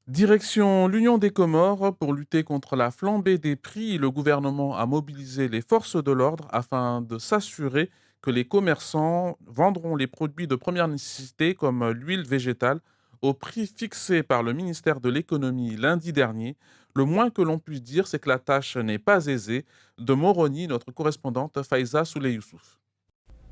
Direction l'Union des Comores, pour lutter contre la flambée des prix, le gouvernement a mobilisé les forces de l'ordre afin de s'assurer que les commerçants vendront les produits de première nécessité comme l'huile végétale au prix fixé par le ministère de l'économie lundi dernier. Le moins que l'on puisse dire, c'est que la tâche n'est pas aisée. De Moroni, notre correspondante Faiza Souley Youssouf.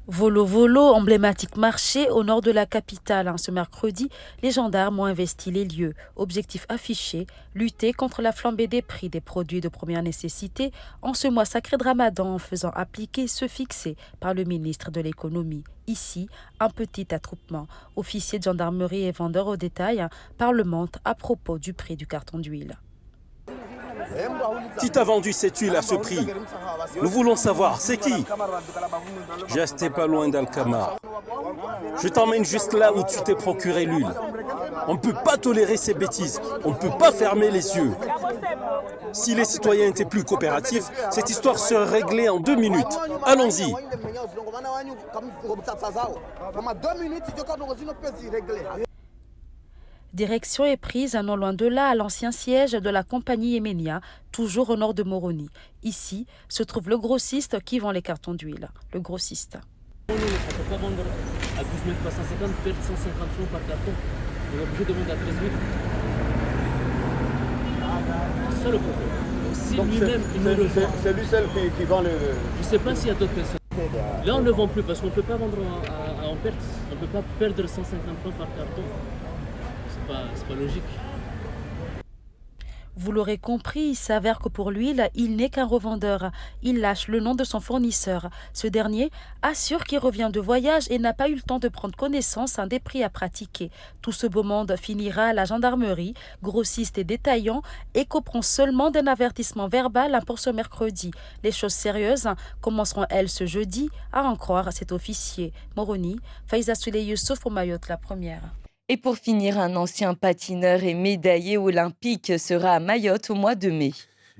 Volo Volo, emblématique marché au nord de la capitale. Ce mercredi, les gendarmes ont investi les lieux. Objectif affiché, lutter contre la flambée des prix des produits de première nécessité en ce mois sacré de Ramadan en faisant appliquer ceux fixés par le ministre de l'économie. Ici, un petit attroupement. Officiers de gendarmerie et vendeurs au détail parlementent à propos du prix du carton d'huile. Qui t'a vendu cette huile à ce prix? Nous voulons savoir, c'est qui? J'ai acheté pas loin d'Alcamar. Je t'emmène juste là où tu t'es procuré l'huile. On ne peut pas tolérer ces bêtises. On ne peut pas fermer les yeux. Si les citoyens étaient plus coopératifs, cette histoire serait réglée en 2 minutes. Allons-y. Direction est prise non loin de là à l'ancien siège de la compagnie Yéménia, toujours au nord de Moroni. Ici se trouve le grossiste qui vend les cartons d'huile. Le grossiste. On ne peut pas vendre à 12 350, perdre 150 francs par carton. On est obligé de vendre à 13 000. C'est ça le problème. Si lui-même, il nous le vend. C'est lui seul qui vend le... Je ne sais pas s'il y a d'autres personnes. Là, on ne le vend plus parce qu'on ne peut pas vendre en perte. On ne peut pas perdre 150 francs par carton. C'est pas logique. Vous l'aurez compris, il s'avère que pour l'huile, il n'est qu'un revendeur. Il lâche le nom de son fournisseur. Ce dernier assure qu'il revient de voyage et n'a pas eu le temps de prendre connaissance des prix à pratiquer. Tout ce beau monde finira à la gendarmerie, grossistes et détaillants, écoperont seulement d'un avertissement verbal pour ce mercredi. Les choses sérieuses commenceront, elles, ce jeudi, à en croire cet officier. Moroni, Faiza Souley Youssouf pour Mayotte, la première. Et pour finir, un ancien patineur et médaillé olympique sera à Mayotte au mois de mai.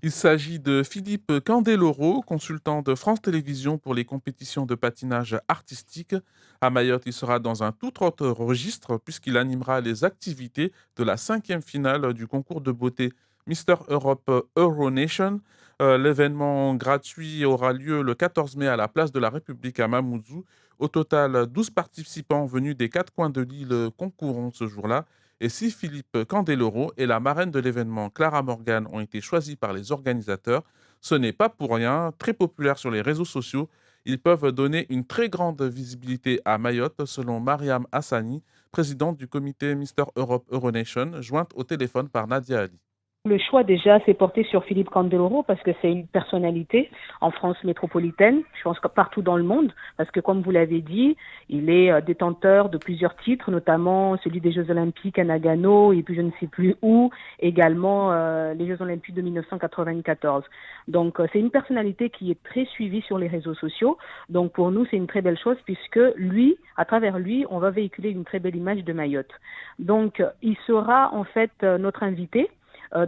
Il s'agit de Philippe Candeloro, consultant de France Télévisions pour les compétitions de patinage artistique. À Mayotte, il sera dans un tout autre registre puisqu'il animera les activités de la 5e finale du concours de beauté Mister Europe Euronation. L'événement gratuit aura lieu le 14 mai à la place de la République à Mamoudzou. Au total, 12 participants venus des 4 coins de l'île concourront ce jour-là. Et si Philippe Candeloro et la marraine de l'événement, Clara Morgan, ont été choisis par les organisateurs, ce n'est pas pour rien. Très populaires sur les réseaux sociaux, ils peuvent donner une très grande visibilité à Mayotte, selon Mariam Hassani, présidente du comité Mister Europe Euronation, jointe au téléphone par Nadia Ali. Le choix déjà s'est porté sur Philippe Candeloro parce que c'est une personnalité en France métropolitaine, je pense que partout dans le monde, parce que comme vous l'avez dit, il est détenteur de plusieurs titres, notamment celui des Jeux Olympiques à Nagano et puis je ne sais plus où, également les Jeux Olympiques de 1994. Donc c'est une personnalité qui est très suivie sur les réseaux sociaux, donc pour nous c'est une très belle chose puisque lui, à travers lui, on va véhiculer une très belle image de Mayotte. Donc il sera en fait notre invité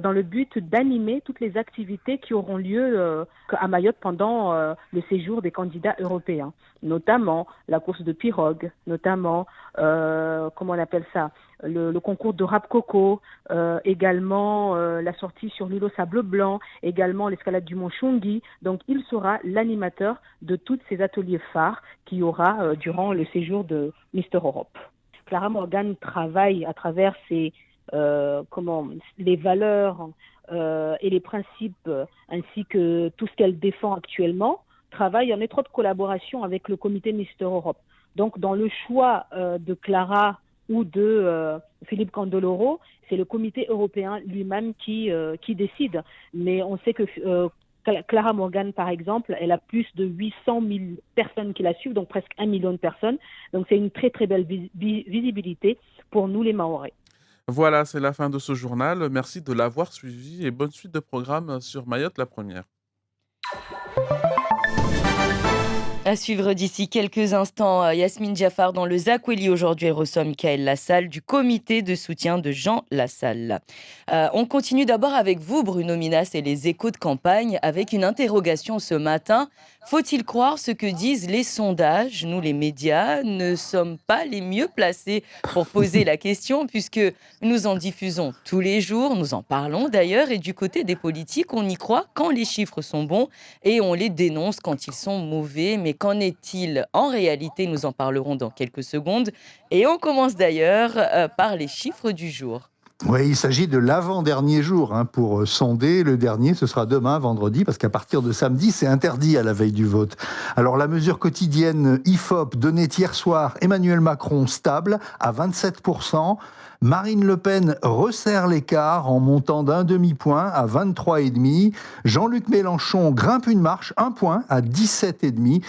dans le but d'animer toutes les activités qui auront lieu à Mayotte pendant le séjour des candidats européens, notamment la course de pirogue, notamment, comment on appelle ça, le concours de rap coco, également la sortie sur l'île au sable blanc, également l'escalade du mont Chungi. Donc il sera l'animateur de tous ces ateliers phares qu'il y aura durant le séjour de Mister Europe. Clara Morgan travaille à travers les valeurs et les principes ainsi que tout ce qu'elle défend actuellement, travaille en étroite collaboration avec le comité Mister Europe. Donc dans le choix de Clara ou de Philippe Candeloro, c'est le comité européen lui-même qui décide. Mais on sait que Clara Morgan, par exemple, elle a plus de 800 000 personnes qui la suivent, donc presque 1 million de personnes. Donc c'est une très très belle visibilité pour nous les Mahorais. Voilà, c'est la fin de ce journal. Merci de l'avoir suivi et bonne suite de programme sur Mayotte la première. À suivre d'ici quelques instants, Yasmine Jaffar dans le Zakweli. Aujourd'hui, elle reçoit Michael Lassalle du comité de soutien de Jean Lassalle. On continue d'abord avec vous, Bruno Minas, et les échos de campagne, avec une interrogation ce matin. Faut-il croire ce que disent les sondages ? Nous, les médias, ne sommes pas les mieux placés pour poser la question, puisque nous en diffusons tous les jours, nous en parlons d'ailleurs, et du côté des politiques, on y croit quand les chiffres sont bons et on les dénonce quand ils sont mauvais. Mais qu'en est-il en réalité ? Nous en parlerons dans quelques secondes. Et on commence d'ailleurs par les chiffres du jour. Oui, il s'agit de l'avant-dernier jour pour sonder. Le dernier, ce sera demain, vendredi, parce qu'à partir de samedi, c'est interdit à la veille du vote. Alors, la mesure quotidienne IFOP donnée hier soir, Emmanuel Macron stable à 27%. Marine Le Pen resserre l'écart en montant d'un demi-point à 23,5. Jean-Luc Mélenchon grimpe une marche, 1 point à 17,5.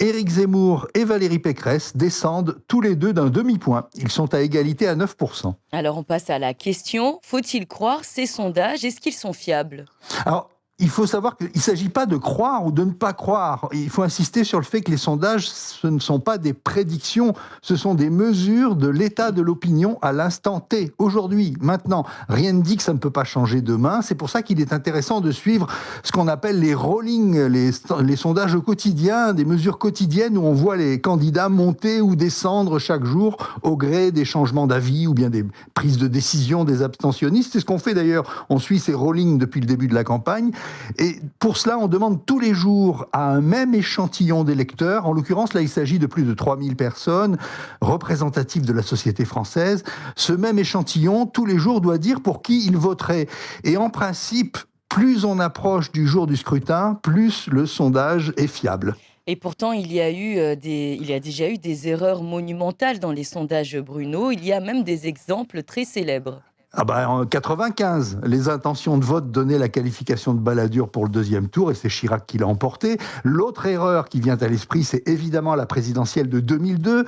Éric Zemmour et Valérie Pécresse descendent tous les deux d'un demi-point. Ils sont à égalité à 9%. Alors on passe à la question, faut-il croire ces sondages ? Est-ce qu'ils sont fiables ? Alors, il faut savoir qu'il ne s'agit pas de croire ou de ne pas croire. Il faut insister sur le fait que les sondages, ce ne sont pas des prédictions, ce sont des mesures de l'état de l'opinion à l'instant T, aujourd'hui, maintenant. Rien ne dit que ça ne peut pas changer demain. C'est pour ça qu'il est intéressant de suivre ce qu'on appelle les rolling, les sondages quotidiens, des mesures quotidiennes où on voit les candidats monter ou descendre chaque jour au gré des changements d'avis ou bien des prises de décision des abstentionnistes. C'est ce qu'on fait d'ailleurs. On suit ces rolling depuis le début de la campagne. Et pour cela, on demande tous les jours à un même échantillon d'électeurs. En l'occurrence, là, il s'agit de plus de 3000 personnes représentatives de la société française. Ce même échantillon, tous les jours, doit dire pour qui il voterait. Et en principe, plus on approche du jour du scrutin, plus le sondage est fiable. Et pourtant, il y a déjà eu des erreurs monumentales dans les sondages, Bruno. Il y a même des exemples très célèbres. En 95, les intentions de vote donnaient la qualification de baladure pour le deuxième tour et c'est Chirac qui l'a emporté. L'autre erreur qui vient à l'esprit, c'est évidemment la présidentielle de 2002.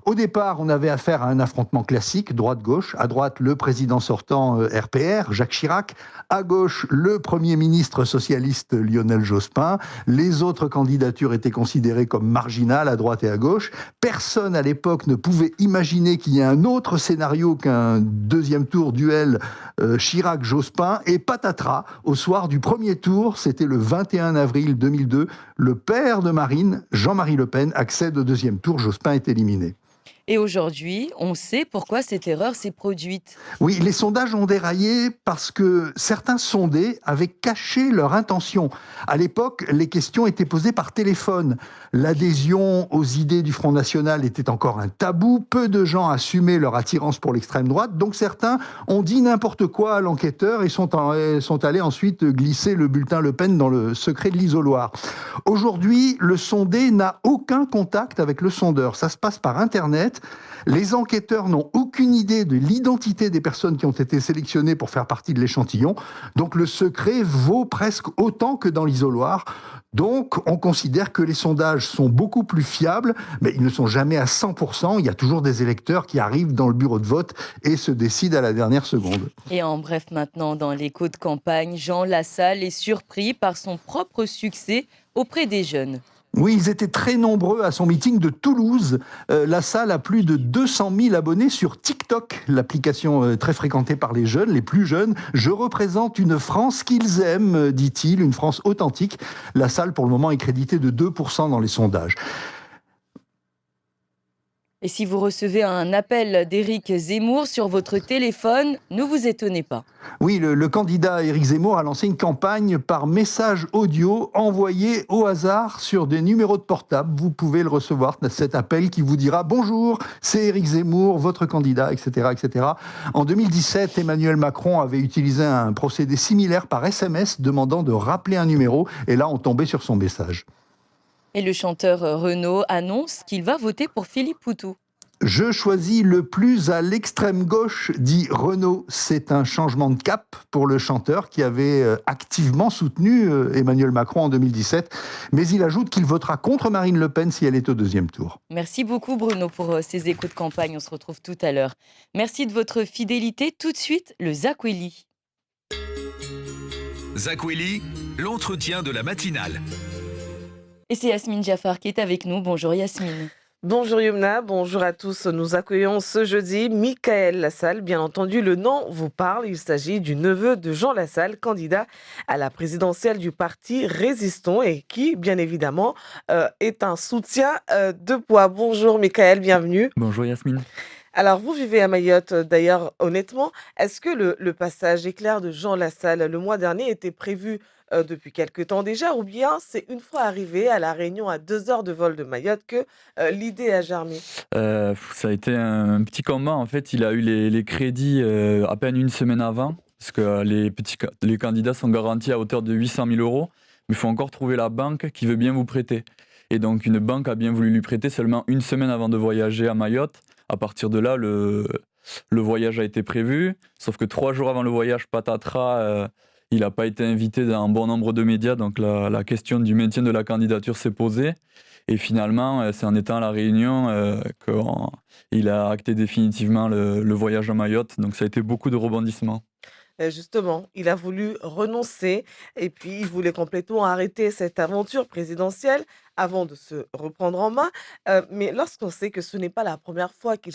Au départ, on avait affaire à un affrontement classique, droite-gauche. À droite, le président sortant RPR, Jacques Chirac. À gauche, le Premier ministre socialiste Lionel Jospin. Les autres candidatures étaient considérées comme marginales à droite et à gauche. Personne à l'époque ne pouvait imaginer qu'il y ait un autre scénario qu'un deuxième tour duel Chirac-Jospin. Et patatras, au soir du premier tour, c'était le 21 avril 2002, le père de Marine, Jean-Marie Le Pen, accède au deuxième tour. Jospin est éliminé. Et aujourd'hui, on sait pourquoi cette erreur s'est produite. Oui, les sondages ont déraillé parce que certains sondés avaient caché leur intention. À l'époque, les questions étaient posées par téléphone. L'adhésion aux idées du Front National était encore un tabou. Peu de gens assumaient leur attirance pour l'extrême droite. Donc certains ont dit n'importe quoi à l'enquêteur et sont allés ensuite glisser le bulletin Le Pen dans le secret de l'isoloir. Aujourd'hui, le sondé n'a aucun contact avec le sondeur. Ça se passe par Internet. Les enquêteurs n'ont aucune idée de l'identité des personnes qui ont été sélectionnées pour faire partie de l'échantillon. Donc le secret vaut presque autant que dans l'isoloir. Donc on considère que les sondages sont beaucoup plus fiables, mais ils ne sont jamais à 100%. Il y a toujours des électeurs qui arrivent dans le bureau de vote et se décident à la dernière seconde. Et en bref, maintenant, dans l'écho de campagne, Jean Lassalle est surpris par son propre succès auprès des jeunes. Oui, ils étaient très nombreux à son meeting de Toulouse. Lassalle a plus de 200 000 abonnés sur TikTok, l'application très fréquentée par les jeunes, les plus jeunes. Je représente une France qu'ils aiment, dit-il, une France authentique. Lassalle, pour le moment, est crédité de 2% dans les sondages. Et si vous recevez un appel d'Éric Zemmour sur votre téléphone, ne vous étonnez pas. Oui, le candidat Éric Zemmour a lancé une campagne par message audio envoyé au hasard sur des numéros de portable. Vous pouvez le recevoir, cet appel qui vous dira « Bonjour, c'est Éric Zemmour, votre candidat, etc. etc. » En 2017, Emmanuel Macron avait utilisé un procédé similaire par SMS demandant de rappeler un numéro. Et là, on tombait sur son message. Et le chanteur Renaud annonce qu'il va voter pour Philippe Poutou. Je choisis le plus à l'extrême gauche, dit Renaud. C'est un changement de cap pour le chanteur qui avait activement soutenu Emmanuel Macron en 2017. Mais il ajoute qu'il votera contre Marine Le Pen si elle est au deuxième tour. Merci beaucoup Bruno pour ces échos de campagne. On se retrouve tout à l'heure. Merci de votre fidélité. Tout de suite, le Zakweli. Zakweli, l'entretien de la matinale. Et c'est Yasmine Jaffar qui est avec nous. Bonjour Yasmine. Bonjour Yumna, bonjour à tous. Nous accueillons ce jeudi Michael Lassalle. Bien entendu, le nom vous parle. Il s'agit du neveu de Jean Lassalle, candidat à la présidentielle du parti Résistons et qui, bien évidemment, est un soutien de poids. Bonjour Michael, bienvenue. Bonjour Yasmine. Alors, vous vivez à Mayotte, d'ailleurs, honnêtement, est-ce que le passage éclair de Jean Lassalle le mois dernier était prévu depuis quelque temps déjà, ou bien c'est une fois arrivé à La Réunion à 2 heures de vol de Mayotte que l'idée a germé? Ça a été un petit combat. En fait, il a eu les crédits à peine une semaine avant, parce que les candidats sont garantis à hauteur de 800 000 €, mais il faut encore trouver la banque qui veut bien vous prêter. Et donc, une banque a bien voulu lui prêter seulement une semaine avant de voyager à Mayotte. À partir de là, le voyage a été prévu, sauf que 3 jours avant le voyage, patatras, il n'a pas été invité dans un bon nombre de médias, donc la question du maintien de la candidature s'est posée. Et finalement, c'est en étant à La Réunion qu'il a acté définitivement le voyage à Mayotte, donc ça a été beaucoup de rebondissements. Justement, il a voulu renoncer et puis il voulait complètement arrêter cette aventure présidentielle avant de se reprendre en main. Mais lorsqu'on sait que ce n'est pas la première fois que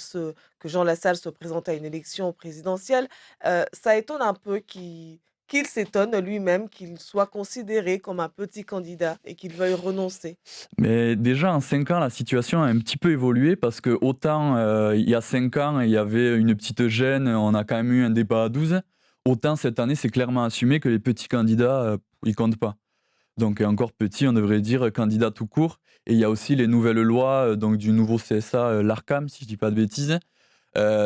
Jean Lassalle se présente à une élection présidentielle, ça étonne un peu qu'il s'étonne lui-même qu'il soit considéré comme un petit candidat et qu'il veuille renoncer. Mais déjà, en 5 ans, la situation a un petit peu évolué parce que autant il y a 5 ans, il y avait une petite gêne, on a quand même eu un débat à 12. Autant cette année, c'est clairement assumé que les petits candidats, ils comptent pas. Donc encore petit, on devrait dire candidat tout court. Et il y a aussi les nouvelles lois donc du nouveau CSA, l'ARCAM, si je ne dis pas de bêtises.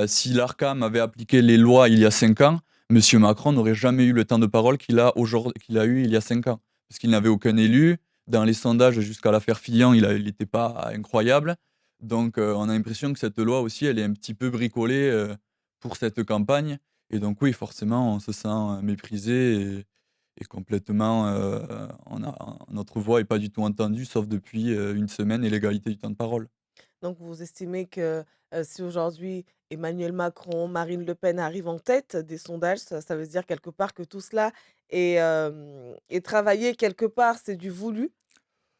Si l'ARCAM avait appliqué les lois il y a 5 ans, M. Macron n'aurait jamais eu le temps de parole qu'il a eu il y a 5 ans. Parce qu'il n'avait aucun élu. Dans les sondages, jusqu'à l'affaire Fillon, il n'était pas incroyable. Donc on a l'impression que cette loi aussi, elle est un petit peu bricolée pour cette campagne. Et donc oui, forcément, on se sent méprisé et complètement, notre voix n'est pas du tout entendue, sauf depuis une semaine et l'égalité du temps de parole. Donc vous estimez que si aujourd'hui Emmanuel Macron, Marine Le Pen arrivent en tête des sondages, ça veut dire quelque part que tout cela est travaillé quelque part, c'est du voulu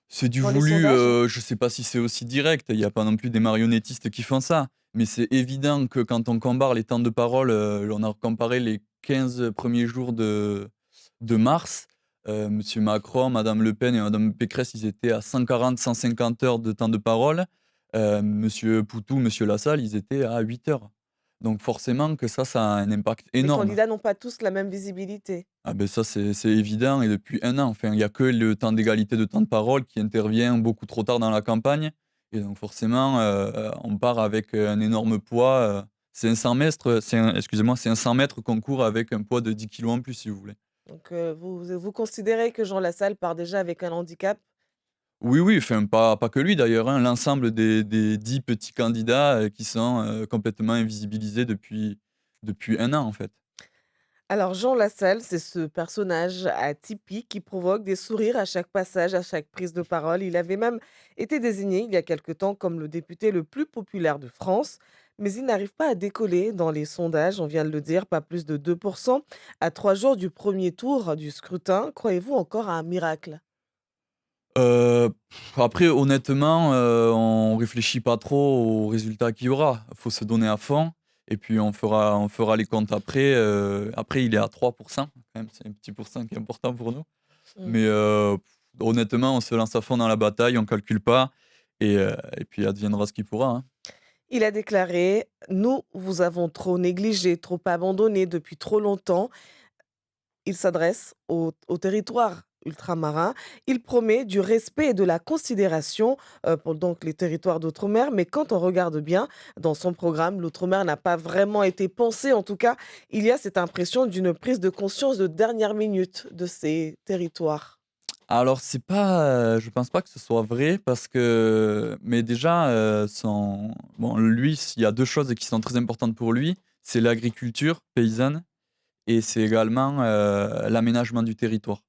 C'est du dans les voulu, sondages? je sais pas si c'est aussi direct, il y a pas non plus des marionnettistes qui font ça. Mais c'est évident que quand on compare les temps de parole, on a comparé les 15 premiers jours de mars, monsieur Macron, madame Le Pen et madame Pécresse, ils étaient à 140-150 heures de temps de parole. Monsieur Poutou, monsieur Lassalle, ils étaient à 8 heures. Donc forcément que ça a un impact Les énorme. candidats n'ont pas tous la même visibilité. Ah ben ça, c'est évident et depuis 1 an. Enfin, il y a que le temps d'égalité de temps de parole qui intervient beaucoup trop tard dans la campagne et donc forcément, on part avec, un énorme poids, c'est un 100 mètres, c'est un 100 mètres qu'on court avec un poids de 10 kilos en plus, si vous voulez. Donc vous considérez que Jean Lassalle part déjà avec un handicap? Oui, oui, enfin pas que lui d'ailleurs, hein, l'ensemble des 10 petits candidats, qui sont, complètement invisibilisés depuis 1 an, en fait. Alors Jean Lassalle, c'est ce personnage atypique qui provoque des sourires à chaque passage, à chaque prise de parole. Il avait même été désigné il y a quelque temps comme le député le plus populaire de France, mais il n'arrive pas à décoller dans les sondages, on vient de le dire, pas plus de 2%. À 3 jours du premier tour du scrutin, croyez-vous encore à un miracle? Heu, Après honnêtement, on réfléchit pas trop aux résultats qu'il y aura. Faut se donner à fond et puis on fera les comptes après, après il est à 3 quand même, c'est un petit pourcent qui est important pour nous. Mmh. Mais honnêtement, on se lance à fond dans la bataille, on calcule pas et puis adviendra ce qui pourra, hein. Il a déclaré: «Nous vous avons trop négligés, trop abandonnés depuis trop longtemps». Il s'adresse aux territoires ultramarins. Il promet du respect et de la considération pour donc les territoires d'outre-mer. Mais quand on regarde bien dans son programme, l'outre-mer n'a pas vraiment été pensé. En tout cas, il y a cette impression d'une prise de conscience de dernière minute de ces territoires. Alors c'est pas, je pense pas que ce soit vrai parce que mais déjà, lui, il y a 2 choses qui sont très importantes pour lui, c'est l'agriculture paysanne et c'est également, l'aménagement du territoire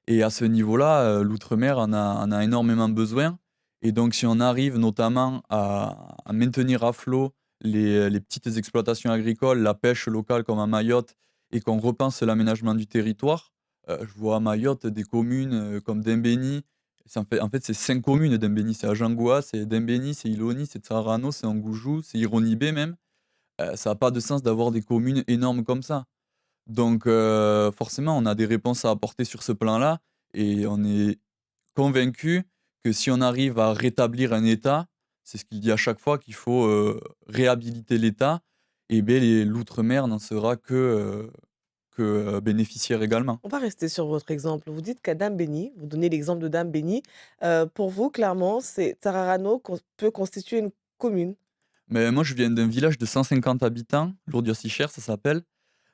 et à ce niveau-là, l'outre-mer en a énormément besoin et donc si on arrive notamment à maintenir à flot les petites exploitations agricoles, la pêche locale comme à Mayotte et qu'on repense l'aménagement du territoire, je vois à Mayotte des communes, comme Dembéni, en fait, c'est 5 communes Dembéni, c'est Ajangoua, c'est Dembéni, c'est Iloni, c'est Tsarano, c'est Angoujou, c'est Ironibé même. Ça a pas de sens d'avoir des communes énormes comme ça. Donc forcément, on a des réponses à apporter sur ce plan-là et on est convaincu que si on arrive à rétablir un État, c'est ce qu'il dit à chaque fois, qu'il faut, réhabiliter l'État et beh, l'outre-mer n'en sera que bénéficiaire également. On va rester sur votre exemple. Vous dites qu'à Dambéni, vous donnez l'exemple de Dambéni. Pour vous, clairement, Tsararano peut constituer une commune. Mais moi, je viens d'un village de 150 habitants, Lourdes-Sichères, ça s'appelle.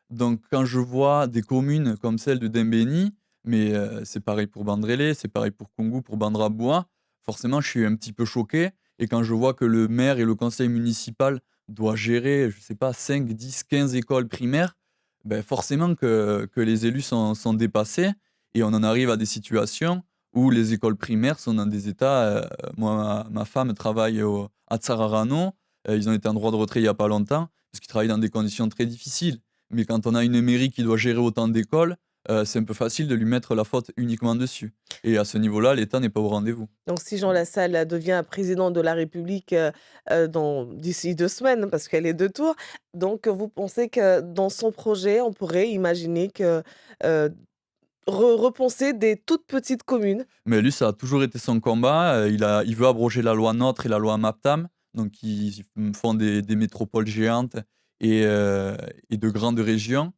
Donc quand je vois des communes comme celle de Dembéni, mais c'est pareil pour Bandrélé, c'est pareil pour Koungou, pour Bandraboua, forcément je suis un petit peu choqué et quand je vois que le maire et le conseil municipal doivent gérer, je sais pas, 5, 10, 15 écoles primaires, ben forcément que les élus sont dépassés et on en arrive à des situations où les écoles primaires sont dans des états, moi ma femme travaille à Tsararano, ils ont été en droit de retrait il y a pas longtemps, parce qu'ils travaillent dans des conditions très difficiles. Mais quand on a une mairie qui doit gérer autant d'écoles, c'est un peu facile de lui mettre la faute uniquement dessus. Et à ce niveau-là, l'État n'est pas au rendez-vous. Donc si Jean Lassalle devient président de la République d'ici 2 semaines, parce qu'elle est de tour, donc vous pensez que dans son projet, on pourrait imaginer que repenser des toutes petites communes? Mais lui, ça a toujours été son combat. Il veut abroger la loi NOTRe et la loi MAPTAM. Donc, ils font des métropoles géantes et de grandes régions.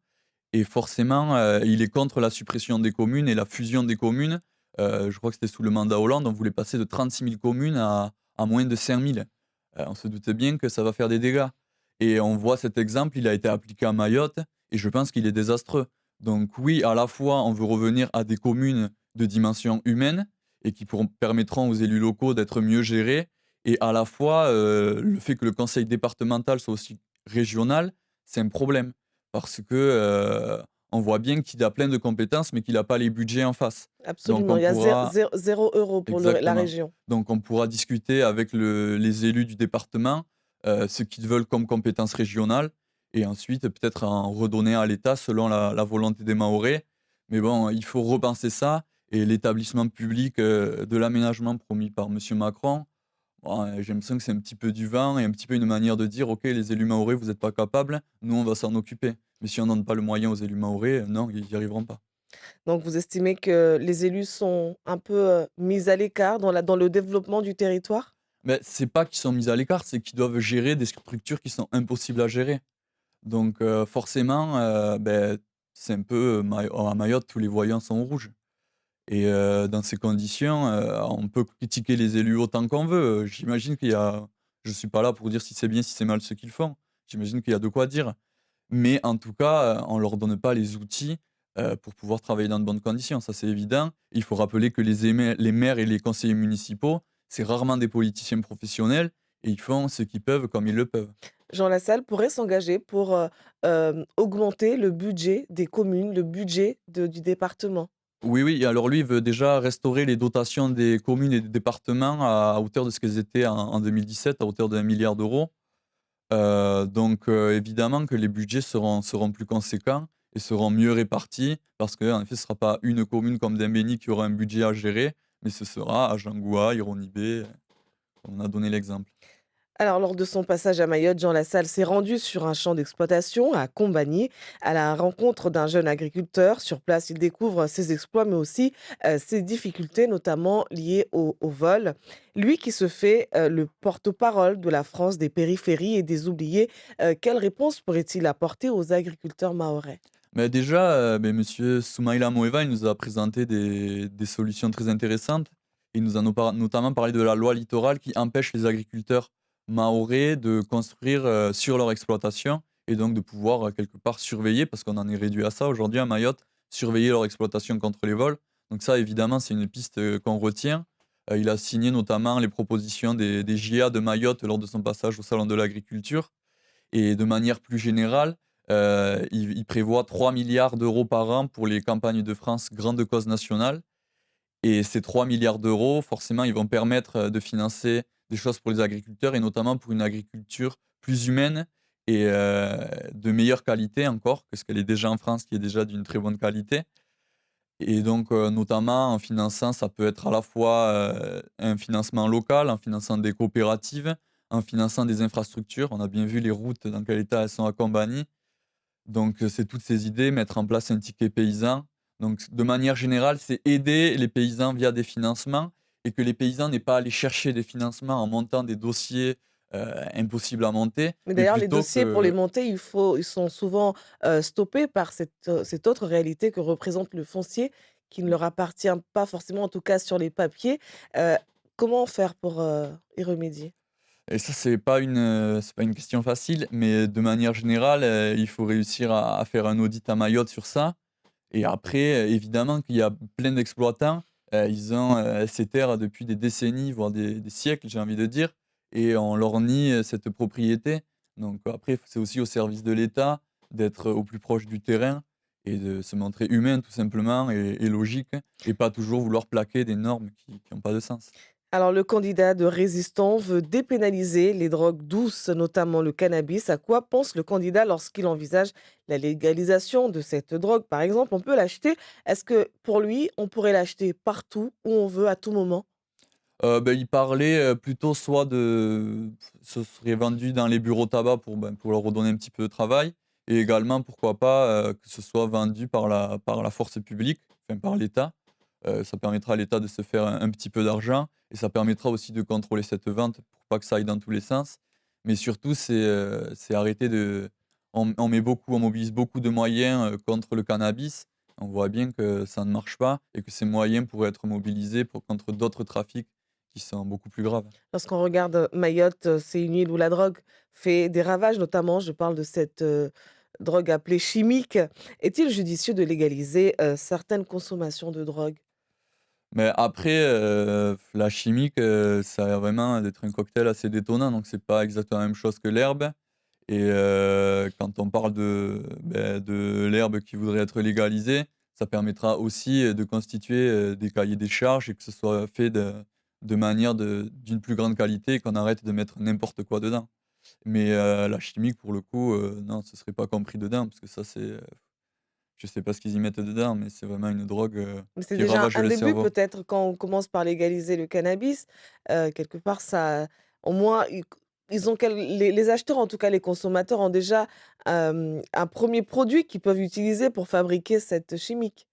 Et forcément, il est contre la suppression des communes et la fusion des communes. Je crois que c'était sous le mandat Hollande, on voulait passer de 36 000 communes à moins de 5 000. On se doutait bien que ça va faire des dégâts. Et on voit cet exemple, il a été appliqué à Mayotte et je pense qu'il est désastreux. Donc oui, à la fois, on veut revenir à des communes de dimension humaine et qui permettront aux élus locaux d'être mieux gérés. Et à la fois, le fait que le conseil départemental soit aussi régional, c'est un problème. Parce que on voit bien qu'il a plein de compétences, mais qu'il n'a pas les budgets en face. Absolument, il y a 0 € pour la région. Donc on pourra discuter avec les élus du département ce qu'ils veulent comme compétences régionales, et ensuite peut-être en redonner à l'État selon la volonté des Mahorais. Mais bon, il faut repenser ça, et l'établissement public de l'aménagement promis par M. Macron, bon, j'ai l'impression que c'est un petit peu du vent et un petit peu une manière de dire « Ok, les élus mahorais, vous n'êtes pas capables, nous on va s'en occuper ». Mais si on ne donne pas le moyen aux élus mahorais, non, ils n'y arriveront pas. Donc vous estimez que les élus sont un peu mis à l'écart dans le développement du territoire? Mais c'est pas qu'ils sont mis à l'écart, c'est qu'ils doivent gérer des structures qui sont impossibles à gérer. Donc forcément, c'est un peu à Mayotte, tous les voyants sont rouges. Et dans ces conditions, on peut critiquer les élus autant qu'on veut. J'imagine qu'il y a... Je ne suis pas là pour dire si c'est bien, si c'est mal ce qu'ils font. J'imagine qu'il y a de quoi dire. Mais en tout cas, on ne leur donne pas les outils pour pouvoir travailler dans de bonnes conditions. Ça, c'est évident. Il faut rappeler que les maires et les conseillers municipaux, c'est rarement des politiciens professionnels, et ils font ce qu'ils peuvent comme ils le peuvent. Jean Lassalle pourrait s'engager pour augmenter le budget des communes, le budget du département. Oui, alors lui, il veut déjà restaurer les dotations des communes et des départements à hauteur de ce qu'elles étaient en 2017, à hauteur d'1 milliard d'euros. Donc évidemment que les budgets seront plus conséquents et seront mieux répartis, parce qu'en effet, ce ne sera pas une commune comme Dembéni qui aura un budget à gérer, mais ce sera Ajangoua, Ironibé, on a donné l'exemple. Alors, lors de son passage à Mayotte, Jean Lassalle s'est rendu sur un champ d'exploitation à Combagny à la rencontre d'un jeune agriculteur. Sur place, il découvre ses exploits, mais aussi ses difficultés, notamment liées au vol. Lui qui se fait le porte-parole de la France des périphéries et des oubliés, quelle réponse pourrait-il apporter aux agriculteurs mahorais? Mais déjà, Monsieur Soumaïla Moeva, il nous a présenté des solutions très intéressantes. Il nous a notamment parlé de la loi littorale qui empêche les agriculteurs mahorais de construire sur leur exploitation, et donc de pouvoir quelque part surveiller, parce qu'on en est réduit à ça aujourd'hui à Mayotte, surveiller leur exploitation contre les vols. Donc ça, évidemment, c'est une piste qu'on retient. Il a signé notamment les propositions des JA de Mayotte lors de son passage au Salon de l'Agriculture. Et de manière plus générale, il prévoit 3 milliards d'euros par an pour les campagnes de France Grande Cause Nationale. Et ces 3 milliards d'euros, forcément, ils vont permettre de financer des choses pour les agriculteurs, et notamment pour une agriculture plus humaine et de meilleure qualité encore que ce qu'elle est déjà en France, qui est déjà d'une très bonne qualité. Et donc, notamment en finançant, ça peut être à la fois un financement local, en finançant des coopératives, en finançant des infrastructures. On a bien vu les routes, dans quel état elles sont à Combagny. Donc, c'est toutes ces idées, mettre en place un ticket paysan. Donc, de manière générale, c'est aider les paysans via des financements, et que les paysans n'aient pas à aller chercher des financements en montant des dossiers impossibles à monter. Mais d'ailleurs, les dossiers, pour les monter, ils sont souvent stoppés par cette autre réalité que représente le foncier, qui ne leur appartient pas forcément, en tout cas sur les papiers. Comment faire pour y remédier? Et ça, c'est pas une question facile, mais de manière générale, il faut réussir à faire un audit à Mayotte sur ça. Et après, évidemment qu'il y a plein d'exploitants, ils ont ces terres depuis des décennies, voire des siècles, j'ai envie de dire, et on leur nie cette propriété. Donc après, c'est aussi au service de l'État d'être au plus proche du terrain et de se montrer humain, tout simplement, et logique, et pas toujours vouloir plaquer des normes qui n'ont pas de sens. Alors, le candidat de Résistant veut dépénaliser les drogues douces, notamment le cannabis. À quoi pense le candidat lorsqu'il envisage la légalisation de cette drogue? Par exemple, on peut l'acheter. Est-ce que pour lui, on pourrait l'acheter partout où on veut, à tout moment? Il parlait plutôt soit ce serait vendu dans les bureaux tabac pour leur redonner un petit peu de travail, et également, pourquoi pas, que ce soit vendu par la force publique, enfin par l'État. Ça permettra à l'État de se faire un petit peu d'argent, et ça permettra aussi de contrôler cette vente pour pas que ça aille dans tous les sens. Mais surtout, c'est arrêter de... On mobilise beaucoup de moyens contre le cannabis. On voit bien que ça ne marche pas, et que ces moyens pourraient être mobilisés contre d'autres trafics qui sont beaucoup plus graves. Lorsqu'on regarde Mayotte, c'est une île où la drogue fait des ravages, notamment, je parle de cette drogue appelée chimique. Est-il judicieux de légaliser certaines consommations de drogue? Mais après, la chimique, ça a l'air vraiment d'être un cocktail assez détonnant, donc c'est pas exactement la même chose que l'herbe. Et quand on parle de l'herbe qui voudrait être légalisée, ça permettra aussi de constituer des cahiers des charges et que ce soit fait de manière d'une plus grande qualité et qu'on arrête de mettre n'importe quoi dedans. Mais la chimique, pour le coup, non, ce ne serait pas compris dedans, parce que ça, c'est... je ne sais pas ce qu'ils y mettent dedans, mais c'est vraiment une drogue Mais c'est qui déjà ravage un le début cerveau. peut-être quand on commence par légaliser le cannabis, quelque part ça au moins ils ont les acheteurs, en tout cas les consommateurs ont déjà, un premier produit qu'ils peuvent utiliser pour fabriquer cette chimique.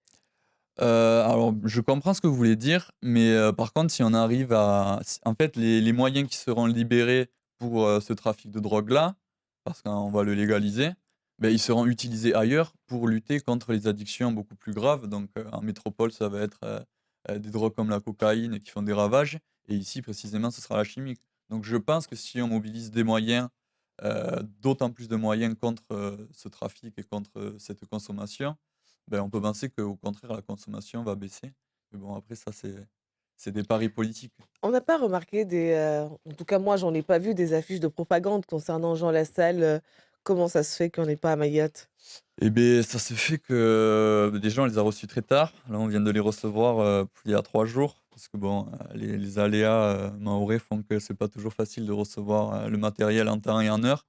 Alors, je comprends ce que vous voulez dire, mais par contre, si on arrive à... En fait, les moyens qui seront libérés pour ce trafic de drogue-là, parce qu'on va le légaliser, ben, ils seront utilisés ailleurs pour lutter contre les addictions beaucoup plus graves. Donc, en métropole, ça va être des drogues comme la cocaïne qui font des ravages, et ici, précisément, ce sera la chimique. Donc, je pense que si on mobilise des moyens, d'autant plus de moyens contre ce trafic et contre cette consommation, ben, on peut penser qu'au contraire, la consommation va baisser. Mais bon, après, ça, c'est des paris politiques. On n'a pas remarqué en tout cas moi j'en ai pas vu des affiches de propagande concernant Jean Lassalle, comment ça se fait qu'on n'est pas à Mayotte? Eh bien, ça se fait que déjà, on les a reçus très tard. Là, on vient de les recevoir il y a 3 jours. Parce que bon, les aléas mahorais font que c'est pas toujours facile de recevoir le matériel en temps et en heure.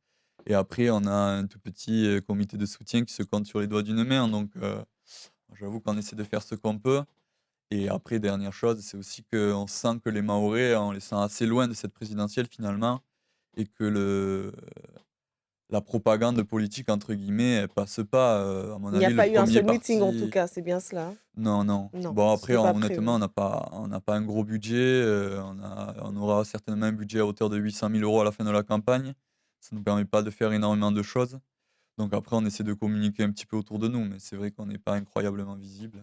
Et après, on a un tout petit comité de soutien qui se compte sur les doigts d'une main. Donc, j'avoue qu'on essaie de faire ce qu'on peut. Et après, dernière chose, c'est aussi qu'on sent que les Mahorais, on les sent assez loin de cette présidentielle finalement. Et que la propagande politique, entre guillemets, elle passe pas. À mon Il n'y a avis, le pas eu un premier seul meeting en tout parti... cas, c'est bien cela? Non, non. Non, Bon, ce après, n'est pas honnêtement, prévu. on n'a pas un gros budget. On aura certainement un budget à hauteur de 800 000 € à la fin de la campagne. Ça ne nous permet pas de faire énormément de choses. Donc après, on essaie de communiquer un petit peu autour de nous, mais c'est vrai qu'on n'est pas incroyablement visible.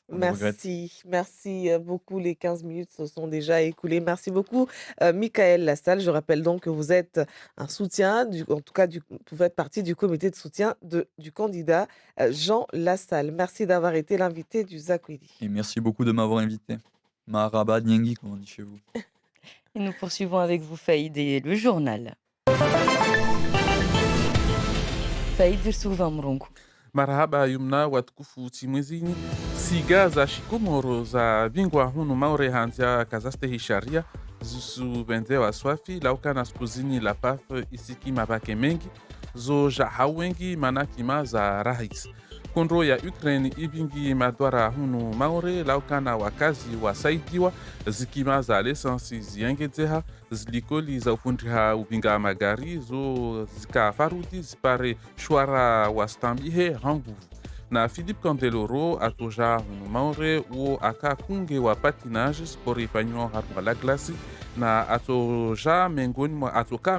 On le regrette. Merci beaucoup. Les 15 minutes se sont déjà écoulées. Merci beaucoup, Michaël Lassalle. Je rappelle donc que vous êtes un soutien, en tout cas, vous faites partie du comité de soutien du candidat Jean Lassalle. Merci d'avoir été l'invité du Zakwidi. Et merci beaucoup de m'avoir invité. Maraba Nyengi, comme on dit chez vous. Et nous poursuivons avec vous, Faïd, et le journal. Faïd Versuva Mrongo. Marhaba Yumna watukufu timwezini siga za shikomoro za bingwa hunu maure hanzia kazaste sharia zisu vendewa swafi laukana skuzini la paf isiki mabake mengi zo jahawengi manakima za rahis kondro ya Ukraine ibingi madwara hunu maure laukana wakazi wasaidiwa zikima za lesansi ziengedzeha zilikoli za ufundriha ubinga magari zo zikafaruti zipare shwara wastambihe hanguvu na Philippe Candeloro atoja hunu maure o akakunge wa patinage sport ifanywa haruma la glasi na atoka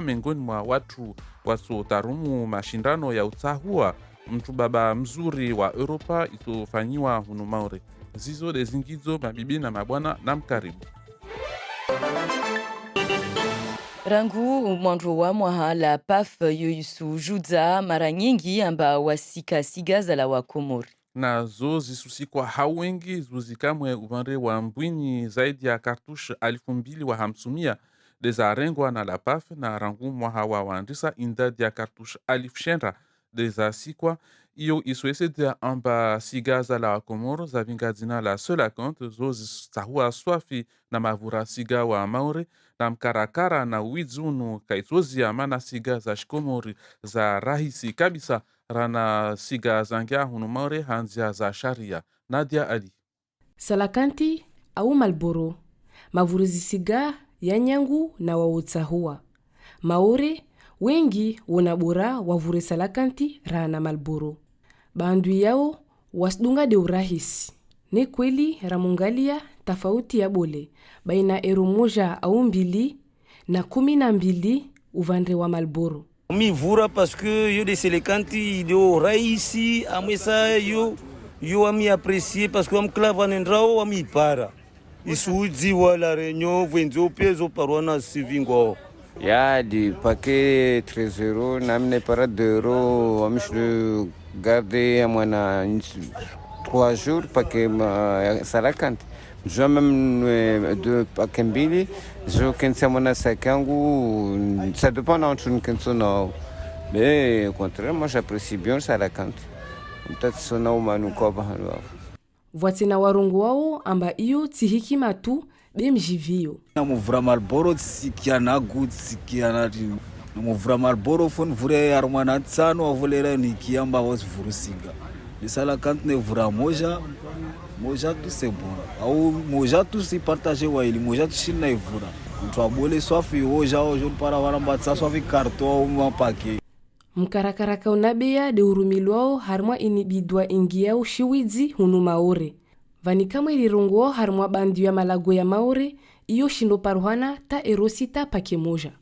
miongoni mwa watu wasotarumu mashindano ya utahua mtu baba mzuri wa Europa itofanyiwa hunu maure zizo lezingizo mabibi na mabwana na mkaribu Rangu mwandro wa mwaha la paf yoyusu judza mara nyingi amba wasika sigaza la wa Komori. na zo zisusikwa hawengi zuzikamwe upande wa mbwini zaidi ya kartushe 2,500 dezarengwa na la paf na rangu mwaha wa wandisa indadi ya kartushe 1,000 dezasikwa iyo iswesede amba sigaza la Komoro zavinga dzina la Seul Compte zo zisahua swafi na mavura siga wa maure na mkarakara na wizunu kaitozia mana siga za shikomori za rahisi kabisa rana siga zangia hunu maure hanzia za sharia. Nadia Ali. Salakanti au Malboro, mavurizi siga ya nyangu na wautahua. Maore wengi wanabora wavure salakanti rana Malboro. Bandu yao wasdunga de urahisi. Ni kweli ramungalia tofauti ya bole baina 1 au 2 na 12 uvande wa Malboro. Mi vura parce que yo de selekanti ido raisi amesa yo ami apprécier parce que am clava nendrao ami para. Isuzi wala renyo venzo peso parwana sivingo. Ya du paquet 13 €, n'amène pas 2 €, amiche de garder à moins 3 jours paquet salakant. Je même de paquet mbili, je pense à mon sakangu, ça dépend entre une canson Mais au contraire, moi j'apprécie bien Salakante. Peut-être son au Koba. Voitina warongo wao amba iyo tihikima tu bemjivio. Na muvra malboro tsikia na good tsikia na muvra malboro fon vure armana tsano avolera ni kiamba was vurusinga. Salakante ne vura moja tout c'est bon. Ou moja tout si partager wa ili moja tout shina ivura. Mtu abole swafi hoja hoja para warambatsa swafi karto au mapake. Mkarakaraka unabea de urumilwao harmwa inibidwa ingia ushiwizi hunu maore. Vani kama ilirongo harmwa bandu ya malago ya maore, iyo shindo paruhana ta erosita pake moja.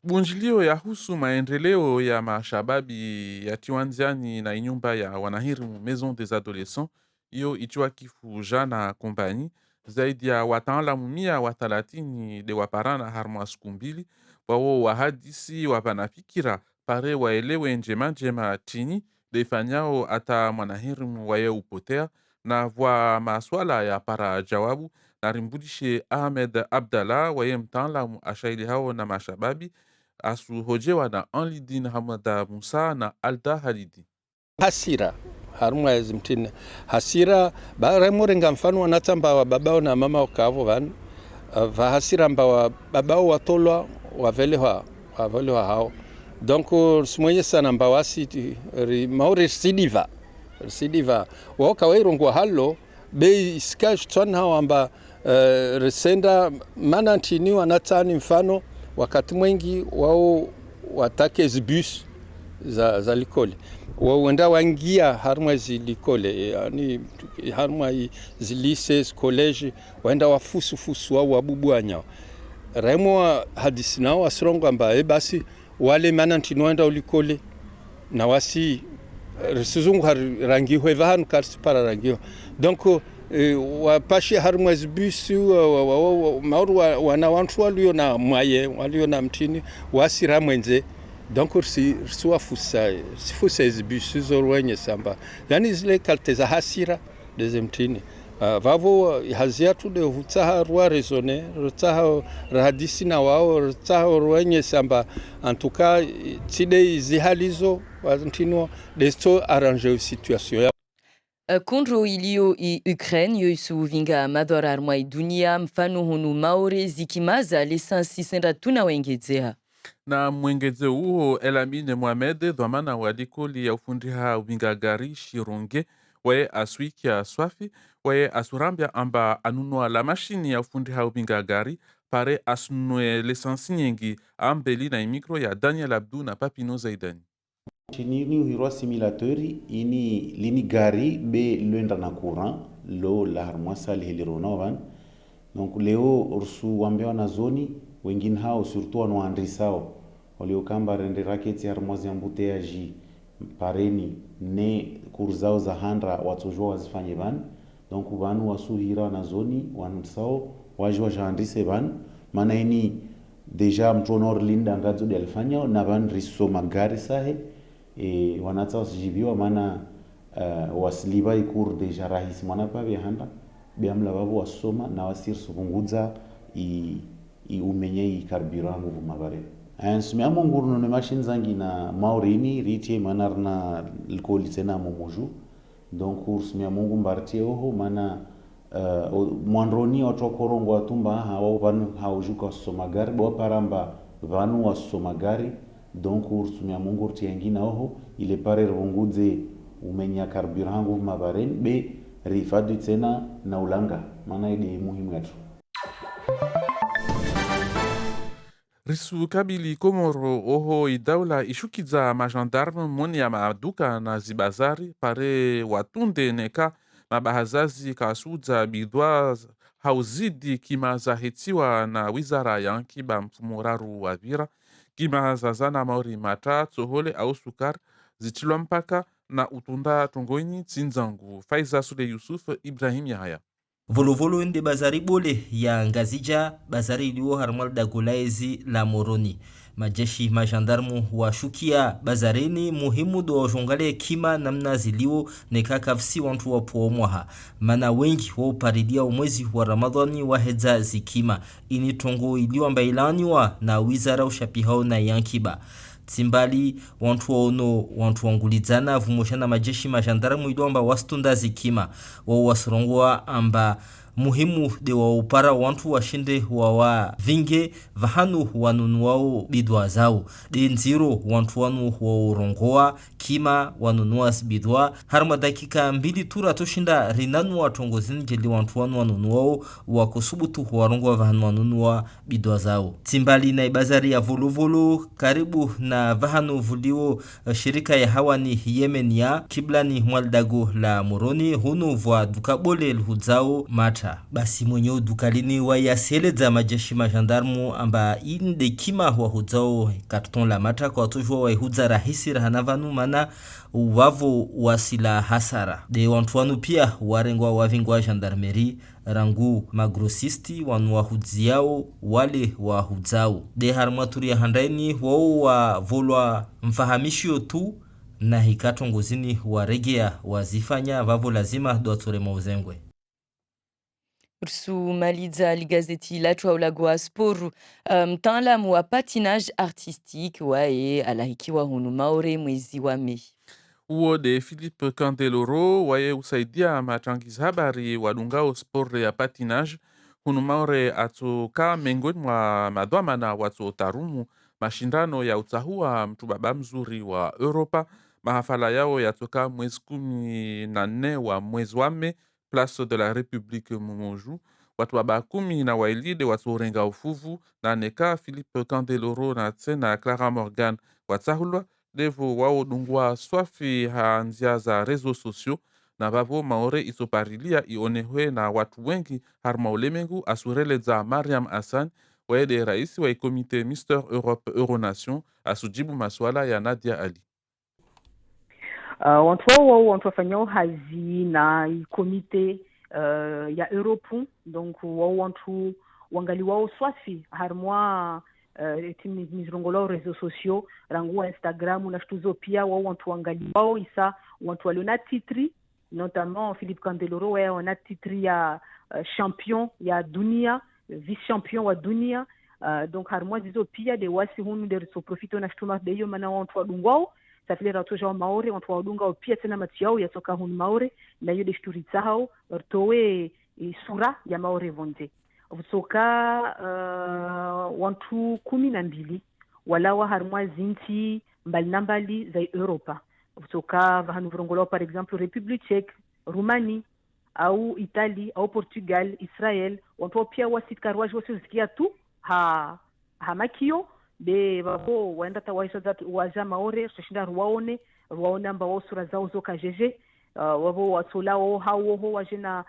Bunjilio ya husu maendeleo ya mashababi ya tiwanziani na inyumba ya wanahirimu Maison des Adolescents, iyo ichwa kifu jana kompani, zaidi ya wataalamu 130 de waparana harmwa skumbili, wao wahadisi wapanafikira pare waelewe njema chini defanyao ata mwanahirimu waye upotea na vwa maswala ya para jawabu na rimbudishe Ahmed Abdallah waye mtaalamu ashaili hao na mashababi asuhojewa na Anlidin Hamada Musa na Alda Halidi. Hasira harumwa ezimtine hasira baremorenga mfano wanatamba wa babao na mama wakavo van va hasira mba wa babao watolwa wavelewa hao. Donc smoye sana mbawasi maure sidiva woka wairungwa hallo be iskash twana wamba resenda manantini wanatani mfano wakati mwingi wao watake zibus za likole wawenda wangia harmwa zilikole yani harmwa zilises college waenda wafusu wao wabubwanya remo hadisi nao asronga mba basi wale manantini waenda ulikole na wasi resuzungu rangiho evahanu karsi para rangiho donc wapashi harumwa zibisi mauru wana wantu walio na mwaye walio na mtini wasira mwenze donc rsuwa fusa zibisi zorwenye samba yani zile kalte za hasira de mtini vavo hazia tu de hutsaha rwa raisonner hutsaha radisi na wao hutsaha rwenye samba en tout cas tide zihalizo wazintino desto arranger situation. Kondro ilio i Ukraine yoisu vinga madora armai dunia mfano hunu maore zikimaza lisansi senda tuna wengezea. Na mwengeze uho Elamine Mohamed dhamana walikoli ya ufundiha vinga gari shironge wae aswikia swafi wae asurambia amba anunua la mashini ya ufundiha vinga gari pare asunue lisansi nyingi ambeli na imikro ya Daniel Abdu na Papino Zaidani. Chinini uhirwa simulatori ini lini gari be luenda na courant lo la harmwasa lihilirona van. Donc leo ursu wambewa na zoni wengine hao surtout wanoandrisao walio kamba rende raketi harmwazi ambuteaji pareni ne kurzao za handra watojua wazifanye van. Donc vanu wasuhira na zoni wansao wajua jaandrise van. Mana ini deja mtonor linda ngazo de alfanya na van riso magari sahe wanatsa wasijibiwa mana wasiliba ikur deja rahisi mwana pa behanda biamla babu wasoma na wasir subunguza umenye carburant nguvu mabare ansumia monguru no machine zangi na maurini ritie manarna alcool tena momoju donc ursumia mungu mbartie oho mana mwanroni otokorongo atumba hawo vanu haujuka somagari bo paramba vanu wasomagari donc ursumia mungu tiengina oho ile pare rungudze umenya carburant nguvu mabaren be rifadu tena na ulanga maana ide muhimu yetu. Risu kabili Komoro oho idaula ishukiza magendarme moni ya maduka na zibazari pare watunde neka mabahazazi kasuza bidwa hauzidi kima zahetiwa na wizara ya nkiba mfumuraru wa vira kima zazana maori mata tsohole au sukar zichilwa mpaka na utunda tongoini tsinzangu. Faiza Sule Yusuf, Ibrahim Yahya. Volovolo ende bazari bole ya Ngazija bazari iliyo harmal dagolaezi la Moroni. Majeshi majandarmu washukia bazareni muhimu do jongale kima namna ziliwo nekakafsi wantu wapo mwaha. Mana wengi wao paridia umwezi wa Ramadhani wahedza zikima. Ini tongo iliyo ambailaniwa na wizara ushapihao na yankiba. tsimbali wantu wangulidzana vumushana majeshi majandarmu ido amba wastundazi kima wao wasirongwa amba muhimu de wa upara wantu washinde wa vinge vahanu wanunu wao bidwa zao de nziro wantu wanu wa urongoa kima wanunua bidwa harma dakika 2 tura toshinda rinanu watongozini jeli wantu wanunu wao wakusubutu warongoa vahanu wanunua bidwa zao tsimbali na ibazari ya volovolo karibu na vahanu vulio shirika ya hawani Yemen ya kiblani mwaldago la Moroni hunu vwa dukabole lhudzao mata basi mwenye dukalini wa yaseleza majeshi majandarmu amba inde kima wa hudzao karton la mata kwa tujua wa hudza rahisi rahanavanu mana wavo wasila hasara de wantuanu pia warengwa wavingwa gendarmerie rangu magrosisti wanu wahudziao wale wahudzao de harmaturi ya handaini wao wa volwa mfahamishio tu na hikatongozini waregea wazifanya vavo lazima doatore mauzengwe Ursu Maliza Ligazeti Lachwa Ulagwa Sporu mtaalamu wa patinage artistique wae alahikiwa hunu Maore mwezi wa Mei. Huo de Philippe Candeloro waye usaidia machangiza habari wadungao sport ya patinage hunu Maore atoka miongoni mwa madwamana watu tarumu mashindano ya utahua mtu baba mzuri wa Europa. Mahafala yao yatoka mwezi 14 wa mwezi wa Mei Place de la République Momoju. Watu baba 10 na wailide watu urenga ufuvu na neka Philippe Candeloro na tena Clara Morgan watahulwa devo wao dungwa swafi hanzia za rezo sosio na babo Maore isoparilia ionehwe na watu wengi harma ulemengu asureleza Mariam Hassan waede raisi wa komite Mister Europe Euronation asujibu maswala ya Nadia Ali. Wantu wao wafanyao hazi na komite ya Europe, donc wao wantu wangali wao swafi harmwa mizrongolo rezo sosio rangu Instagram na shtuzo pia wao wantu wangali wao isa wantu waliona titri notamment Philippe Candeloro wao wana titri ya champion ya dunia vice champion wa dunia donc harmwa zizo pia de wasi hunu de so profito na shtuma de hiyo maana wantu wadungwao safile ratoja wa Maore wantu wadunga pia tena mati yao yatoka hunu Maore na hiyo de shturi zao rtowe sura ya Maore vonde vusoka wantu 12 walawa harmwa zinti mbali na mbali za Europa vusoka vahanu vrongolo par exemple République Tchèque, Roumanie au Italie au Portugal, Israel wantu pia wasitkarwaji wasizikia tu ha makio de babo waenda tawaisha za waja Maore shinda ruwaone amba sura zao zoka jeje wabo wasolao hao wajena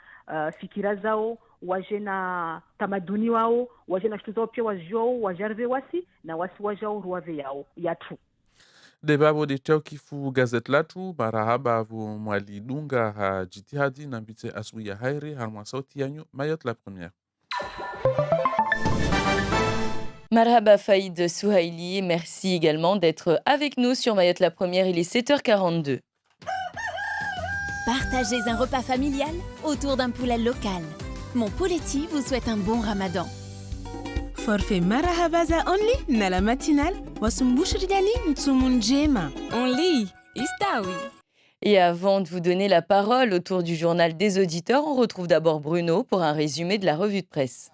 fikira zao wajena tamaduni wao wajena shtuzo pia wajao wajarve wasi na wasi wajao ruwave yao yatu debabo de chaukifu gazet latu barahaba vu mwalidunga ha jitihadi na mbite aswi ya hairi harmwa sauti yanyu Mayot la première. Marhaba Faïd Souhaili, merci également d'être avec nous sur Mayotte la première, il est 7h42. Partagez un repas familial autour d'un poulet local. Mon Pouleti vous souhaite un bon ramadan. Forfait Marahabaza only na la matinale wasumbushridani ntsumunjema only istawi. Et avant de vous donner la parole autour du journal des auditeurs, on retrouve d'abord Bruno pour un résumé de la revue de presse.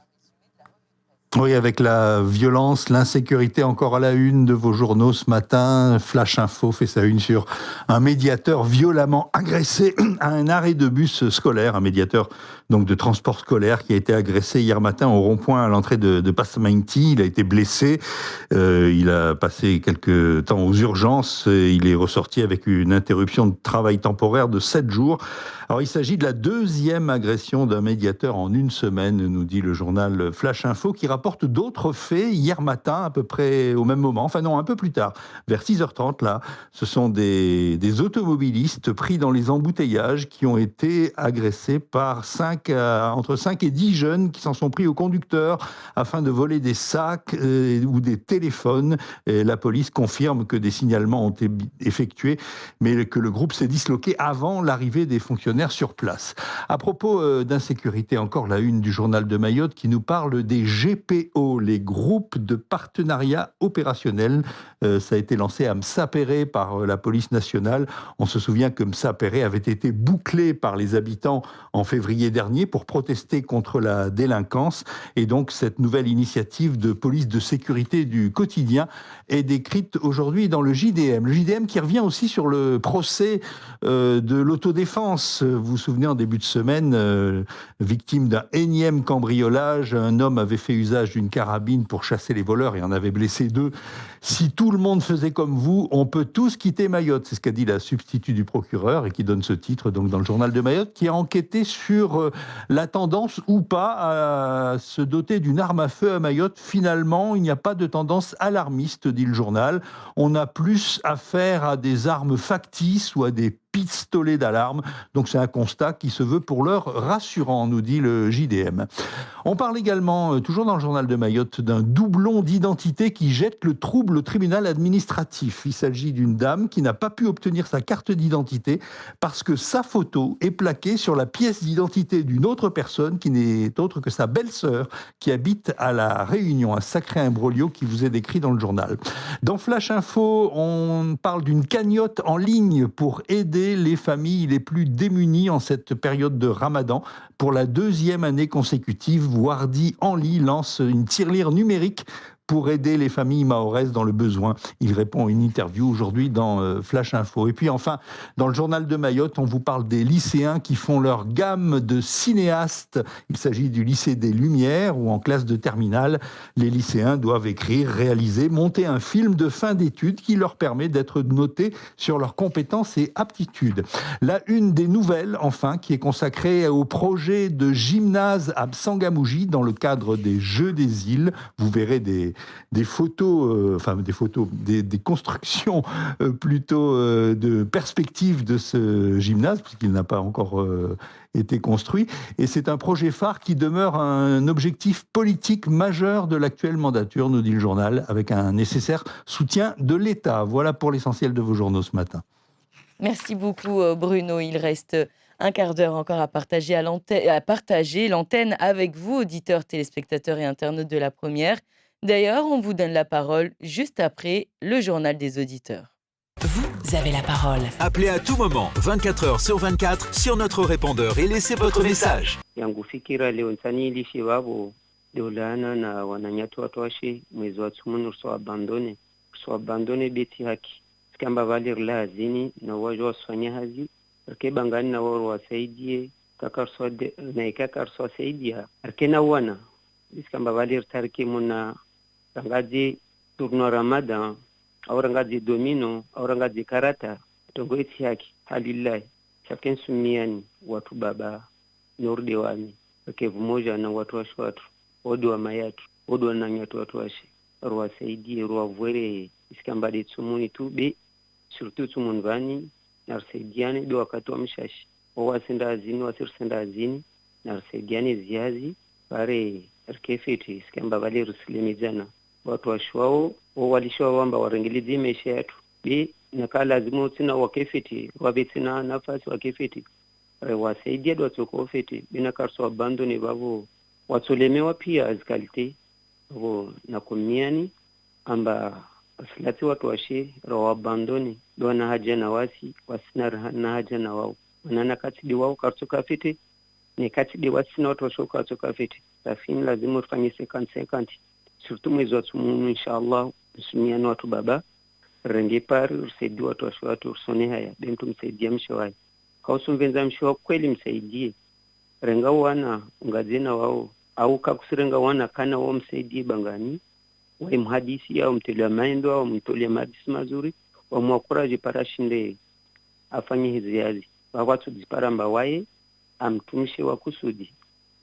Oui, avec la violence, l'insécurité encore à la une de vos journaux ce matin. Flash Info fait sa une sur un médiateur violemment agressé à un arrêt de bus scolaire, un médiateur donc de transport scolaire qui a été agressé hier matin au rond-point à l'entrée de Passamainti. Il a été blessé, il a passé quelques temps aux urgences et il est ressorti avec une interruption de travail temporaire de 7 jours. Alors il s'agit de la deuxième agression d'un médiateur en une semaine, nous dit le journal Flash Info, qui rapporte d'autres faits hier matin à peu près au même moment, enfin non, un peu plus tard, vers 6h30 là. Ce sont des automobilistes pris dans les embouteillages qui ont été agressés par 5 entre 5 et 10 jeunes qui s'en sont pris au conducteur afin de voler des sacs ou des téléphones. Et la police confirme que des signalements ont été effectués, mais que le groupe s'est disloqué avant l'arrivée des fonctionnaires sur place. À propos d'insécurité, encore la une du journal de Mayotte qui nous parle des GPO, les groupes de partenariat opérationnel. Ça a été lancé à Msapéré par la police nationale. On se souvient que Msapéré avait été bouclé par les habitants en février dernier pour protester contre la délinquance. Et donc, cette nouvelle initiative de police de sécurité du quotidien est décrite aujourd'hui dans le JDM. Le JDM qui revient aussi sur le procès de l'autodéfense. Vous vous souvenez, en début de semaine, victime d'un énième cambriolage, un homme avait fait usage d'une carabine pour chasser les voleurs et en avait blessé 2. Si tout le monde faisait comme vous, on peut tous quitter Mayotte. C'est ce qu'a dit la substitut du procureur et qui donne ce titre donc dans le journal de Mayotte, qui a enquêté sur la tendance ou pas à se doter d'une arme à feu à Mayotte. Finalement, il n'y a pas de tendance alarmiste, dit le journal. On a plus affaire à des armes factices ou à des pistolets d'alarme. Donc c'est un constat qui se veut pour l'heure rassurant, nous dit le JDM. On parle également, toujours dans le journal de Mayotte, d'un doublon d'identité qui jette le trouble au tribunal administratif. Il s'agit d'une dame qui n'a pas pu obtenir sa carte d'identité parce que sa photo est plaquée sur la pièce d'identité d'une autre personne qui n'est autre que sa belle-sœur qui habite à La Réunion. Un sacré imbroglio qui vous est décrit dans le journal. Dans Flash Info, on parle d'une cagnotte en ligne pour aider les familles les plus démunies en cette période de Ramadan. Pour la 2e année consécutive, Wardi Enli lance une tirelire numérique pour aider les familles mahoraises dans le besoin. Il répond à une interview aujourd'hui dans Flash Info. Et puis enfin, dans le journal de Mayotte, on vous parle des lycéens qui font leur gamme de cinéastes. Il s'agit du lycée des Lumières où en classe de terminale, les lycéens doivent écrire, réaliser, monter un film de fin d'études qui leur permet d'être notés sur leurs compétences et aptitudes. La une des nouvelles, enfin, qui est consacrée au projet de gymnase à M'Sangamouji dans le cadre des Jeux des îles. Vous verrez des photos, des constructions plutôt de perspective de ce gymnase, puisqu'il n'a pas encore été construit. Et c'est un projet phare qui demeure un objectif politique majeur de l'actuelle mandature, nous dit le journal, avec un nécessaire soutien de l'État. Voilà pour l'essentiel de vos journaux ce matin. Merci beaucoup Bruno. Il reste un quart d'heure encore à partager l'antenne avec vous, auditeurs, téléspectateurs et internautes de la première. D'ailleurs, on vous donne la parole juste après le journal des auditeurs. Vous avez la parole. Appelez à tout moment, 24 heures sur 24, sur notre répondeur et laissez votre message. Yangu fikira leo nsani lishe wabo deulana na wananyatu watu washe mwezi wa tsumunu so abandone beti haki sikamba valir lazini na wajo wasfanya hazi rke bangani na woro wasaidie kakarso na ikakarso wasaidia rke na wana sikamba valir tarki muna rangaji turno Ramadan au rangaji domino au rangaji karata tongo eti haki halillahi chaken sumiani watu baba nurde wami kevu moja na watu washu watu odo wa mayatu odo na nyatu watu washe ruwa saidi ruwa vwere iskamba de tsumuni tube surtout tsumun vani narsaidiane do wakati wa mshashi wasenda azini wasirsenda azini narsaidiane ziazi pare rkefeti iskamba vale ruslemizana watu washwao walishawa wamba warengelizi maisha yetu bi nakala lazima tsina wakefeti wabetsina nafasi wakefeti wasaidia dwatoko feti bina karso abandone babo watsolemewa pia azkalite bo na komiani amba aslati watu washe ro abandone dona haja na wasi wasina na haja na wao wanana kati di wao karso kafeti ni kati di wasina watu washo karso kafeti tafini lazima ufanye 50-50 surtout mwezi wa tsumu inshallah msumiano watu baba renge par ursaidi watu washo watu ursone haya bentu msaidia mshawai kausumvenza mshiwa kweli msaidie renga wana ungazina wao au kakusirenga wana kana wao msaidie bangani wa mhadisi au mtolea maendo au mtolea madisi mazuri wa mwakuraje parashinde afanye hiziazi watu disparamba wae amtumishe wa kusudi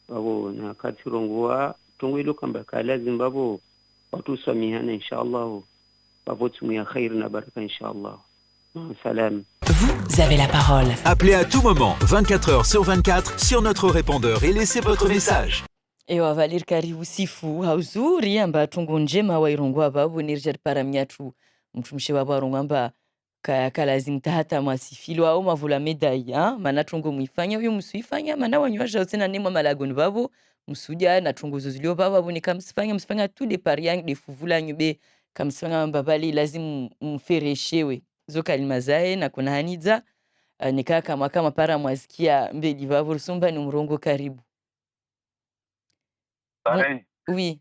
wao na katirongwa tungwilo kamba kala zimbabo watu samihana inshallah wavotu ya khair na baraka inshallah Salam. Vous avez la parole. Appelez à tout moment, 24 heures sur 24, sur notre répondeur et laissez votre message. Ewa valir karibu sifu hauzuri amba tongo njema wairongwa babu nirjar paramiatu mtumshe babu arongwa kalazimu hata masifilo au mavula medai mana tongo muifanya huyo msuifanya mana wanywaja tena nemwa malagoni babu msuja na tongo zozilio babu ni msifanya tout de pariang de fuvula nyube kamsifanya mbabali lazimu mfereshewe zo kalima zae na kuna haniza nikaa kama para mwazikia mbeli babu rusumba ni mrongo karibu. Bon, oui.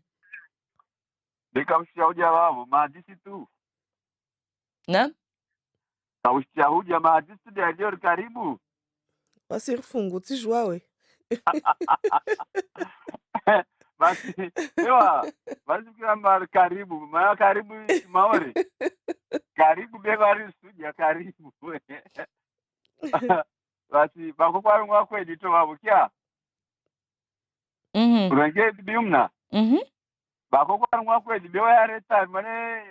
Nikaushia hoja wao maadisi tu. Na? Kaushia hoja maadisi ndio karibu. Basi fungu tijua we. Basi basi kama karibu, maana karibu maore. Karibu begari suja karibu. Basi bako kwa ngwa kweli to wao kia. Urenge biumna. Bako kwa ngwa kweli leo ya reta mane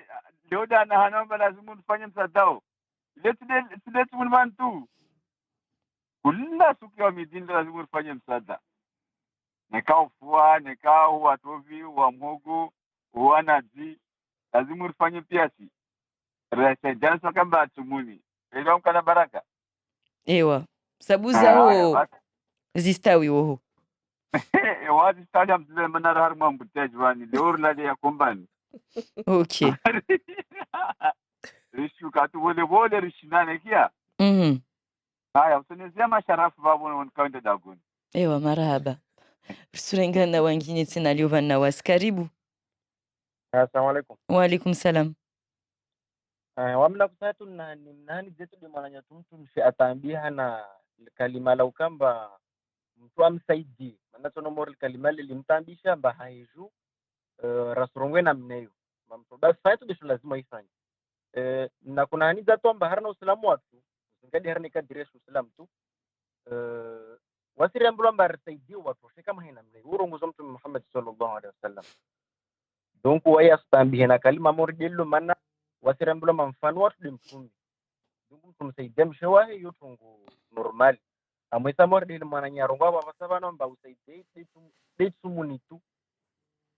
leo dana hanamba lazima tufanye msadao. Ile tumunman tu. Kula suki wa midini lazima tufanye msada. Nekao fua, nekao watovi, wa mhogo, wanazi. Lazima tufanye piasi. Rasa jansa kamba atumuni. Ilo mkana baraka. Ewa. Sabu zao zistawi woho. Wazi stadi mzile manara harma mbutaji wani. Leor lade ya kombani. Okay. Rishu katu wole rishinane kia. Haya, usinizia masharafu babu na wankaunde daguni. Ewa marahaba. Surengana wengine tena leo na waskaribu. Assalamu alaikum. Wa alaikum salam. Wamla kusatu na nani zetu de mwananya mtu mshi atambia na kalima la ukamba mtu amsaidi. Maana tonomori kalima lilimtambisha mba haiju rasurongwe na mneyo. Mamto basi faitu desho lazima ifanye. Na kuna hani zatu amba harna usilamu watu. Ngadi harna ikadireshu usilamu tu. Wasiri ambula mba rasaidi watu. Shekama hina mneyo. Urongozo mtu Muhammad sallallahu alaihi wasallam. Donc waya stambi na kalima morjello mana wasiri ambula mfano watu de mfumi. Donc mtumsaidia mshewahe yotungu normal. Amwesa morjello mana nyarongwa baba sabana mba usaidie detu munitu.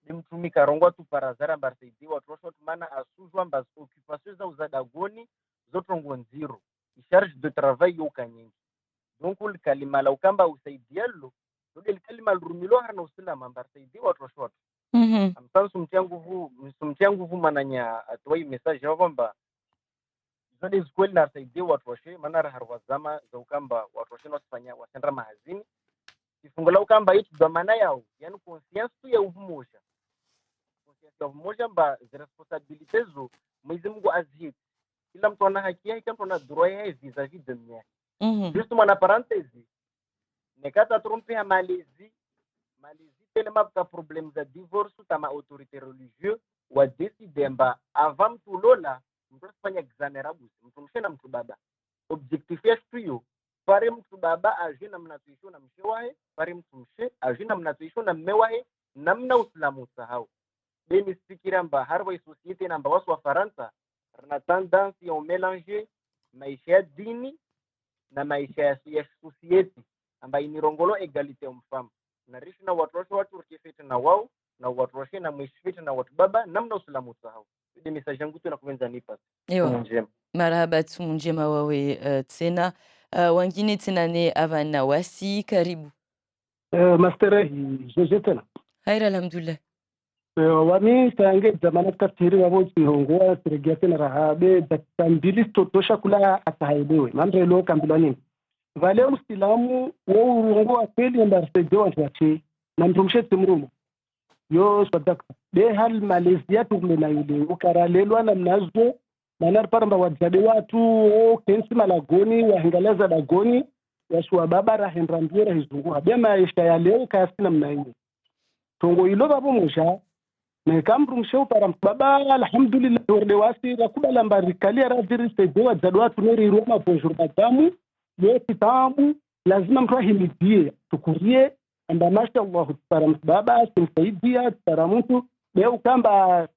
Dimtumika rongwa tu parazara mba saidi watu watu mana asujwa mba occupation za uzadagoni zotongo nziro. Charge de travail yokanyingi. Donc ul kalima la ukamba usaidialo ndio kalima rumilo harna usalama mba saidi watu watu. Amsan sumtia nguvu mananya atoi message yao kwamba zodi school na saidi watu washe manara harwazama za ukamba watu washe wasifanya wasendra mahazini kifungula ukamba hicho dhamana yao yani conscience tu ya umoja mmoja mba responsibilities zo Mwenyezi Mungu azieti kila mtu ana haki yake kila mtu ana droit yake vis-a-vis de dunia. Juste mwana parenthèse nekata trompe ya Malaisie tele mapka problem za divorce tama autorité religieux wa decide mba avant tulola mtu afanya exonerables mtu mshena mtu baba objectif ya studio pare mtu baba ajina mnatuisho na mshewahe pare mtu mshe ajina mnatuisho na mmewahe namna uislamu sahau deni fikira mba harwa société namba wasu wa Faransa na tendance ya mélanger maisha ya dini na maisha ya société amba inirongolo egalite mfamu na rishi na watu rikifete na wao na watu washe na mwishifete na watu baba namna uislamu sahau ile message yangu tu nakuenza nipa njema marhaba tu njema wawe tena wengine tena ne avana wasi karibu master jeje tena haira alhamdulillah wami sange zamana tafsiri wabo chihongo sirgia tena rahabe datambili tosha kula atahaidewe mamre lo kambilani vale usilamu wo urongo apeli mbarsejo wachache na mtumshe timrumo yo sadaka de hal Malaysia tukule na yule ukaralelwa na mnazo maana paramba wajade watu kensi malagoni wahangaleza dagoni yashwa baba rahendra mbiera hizungu abia maisha ya leo kasina mnaini tongo ilo babo musha na kamrumshe para baba alhamdulillah orde wasi rakubala mbarikali radiri sejo wajade watu neri roma bonjour madamu ye kitabu lazima mtu ahimidie tukurie amba mashallah para baba simsaidia para mtu leo kamba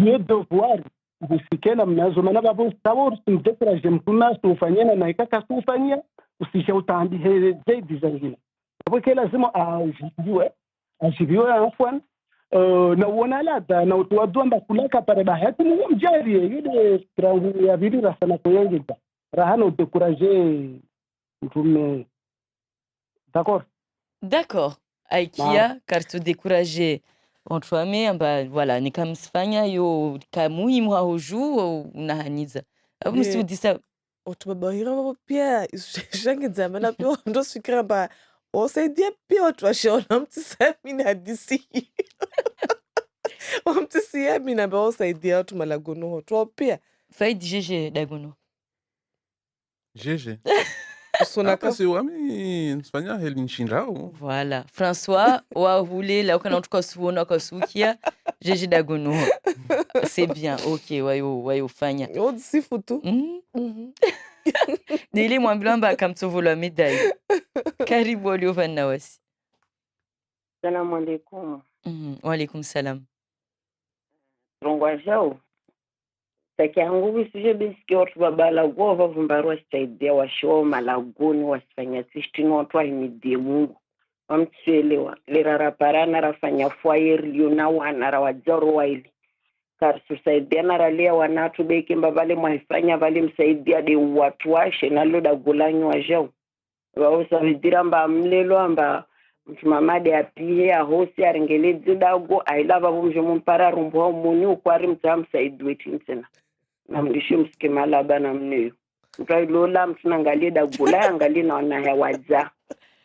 ye devoir usike na mnazo maana babo sawa usimdekuraje mtuna usifanyana na ikaka usifanyia usisha utambi zaidi zingine hapo kile lazima ajibiwe afwan na uona ladha na utuadua mbakulaka pale bahati ni mjari ile trangu ya vili rasana koyengeza rahana udekuraje mtume d'accord aikia kartu décourager ontwame amba voilà nikamsifanya yo kamuhimu hauju unahaniza msudisa otubabahira pia shangenzamana pia ndo fikira ba osaidia pia watu washaona mtisamini hadisi mtisiamini amba osaidia watu malagono watu pia faidi jeje dagono jeje c'est wami nsfanya helinshindrao voilà François wa voulait là quand on kasuona kasukia jeje dagono c'est bien ok wayo fanya odisi futu Nili mwambilamba akamtovola médaille karibu Oliovana wasi Salamu alaikum. Wa alaikum salam. Rongwajao. Taki yangu visije bisiki watu babala gova vumbarua sitaidia washoa malagoni wasifanya tishtini watu wahimidie Mungu. Wamtuelewa. Lirara parana rafanya fuayeri liona wana rawajaro waili. Karsu saidia naralia wanatu beki mbabale mwahifanya vali msaidia de watu washe na loda gulanyu wajao. Wausa vidira mba mlelo amba mtumamade apihe ahosi arengelezi dago ailava vumje mumpara rumbu hao muni ukwari mtamu saidwe tinsena. Na mdishi msikima laba na mneyo. Mtuwa ilola mtunangalie dagula angalie na wanaya waja.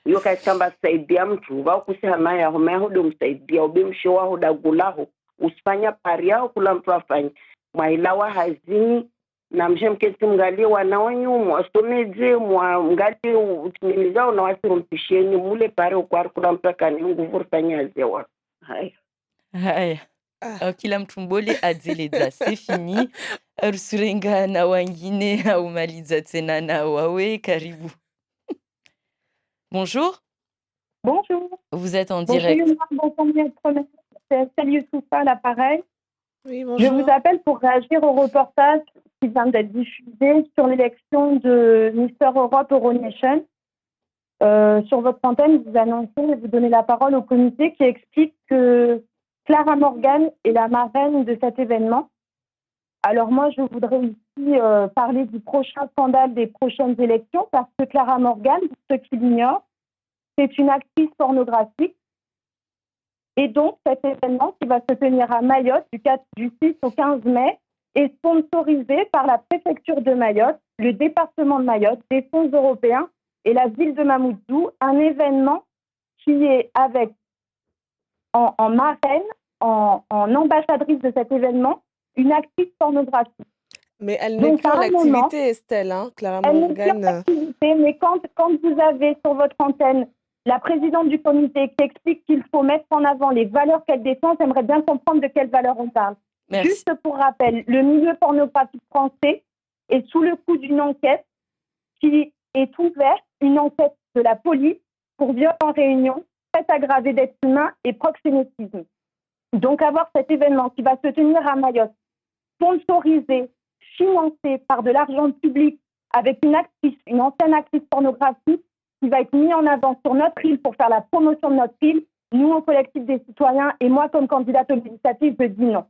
Iyo kaisamba saidia mtu wao kusihamaya homea hudu msaidia ube mshewa hudagulaho. Usifanya pari yao kula mtu afanya. Mailawa hazini na mshe mkesi mgalie wanaonyumu astomeze mgalie utimilizao na wasiru mpisheni mule pari ukwari kula mpaka ni nguvu rufanya azewa. Haya. Kila mtu mbole adzeleza c'est fini. Rusurenga na wangine haumaliza tena na wawe karibu. Bonjour. Bonjour. Vous êtes en direct. C'est Salut Soufa à l'appareil. Oui, bonjour. Je vous appelle pour réagir au reportage qui vient d'être diffusé sur l'élection de Mister Europe Euronation. Sur votre antenne, vous annoncez et vous donnez la parole au comité qui explique que Clara Morgan est la marraine de cet événement. Alors moi, je voudrais ici parler du prochain scandale des prochaines élections parce que Clara Morgan, pour ceux qui l'ignorent, c'est une actrice pornographique. Et donc, cet événement qui va se tenir à Mayotte du 6 au 15 mai est sponsorisé par la préfecture de Mayotte, le département de Mayotte, des fonds européens et la ville de Mamoudzou. Un événement qui est avec en marraine, en ambassadrice de cet événement, une actrice pornographique. Mais elle n'est plus en activité, Estelle, hein, Clara Morgan. Elle n'est plus en activité, mais quand vous avez sur votre antenne la présidente du comité qui explique qu'il faut mettre en avant les valeurs qu'elle défend, j'aimerais bien comprendre de quelles valeurs on parle. Merci. Juste pour rappel, le milieu pornographique français est sous le coup d'une enquête qui est ouverte, une enquête de la police pour viol en réunion, traite aggravée d'êtres humains et proxénétisme. Donc avoir cet événement qui va se tenir à Mayotte, sponsorisé, financé par de l'argent public avec une actrice, une ancienne actrice pornographique, qui va être mis en avant sur notre île pour faire la promotion de notre île, nous au collectif des citoyens et moi comme candidate aux législatives, je dis non.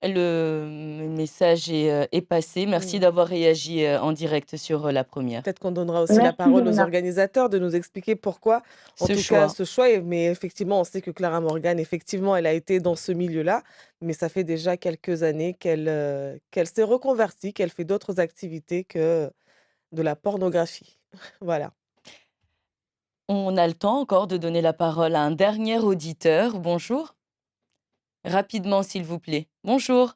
Le message est passé. Merci d'avoir réagi en direct sur la première. Peut-être qu'on donnera aussi la parole aux organisateurs de nous expliquer pourquoi, en tout cas, ce choix. Mais effectivement, on sait que Clara Morgan, effectivement, elle a été dans ce milieu-là, mais ça fait déjà quelques années qu'elle s'est reconvertie, qu'elle fait d'autres activités que de la pornographie. Voilà. On a le temps encore de donner la parole à un dernier auditeur. Bonjour. Rapidement, s'il vous plaît. Bonjour.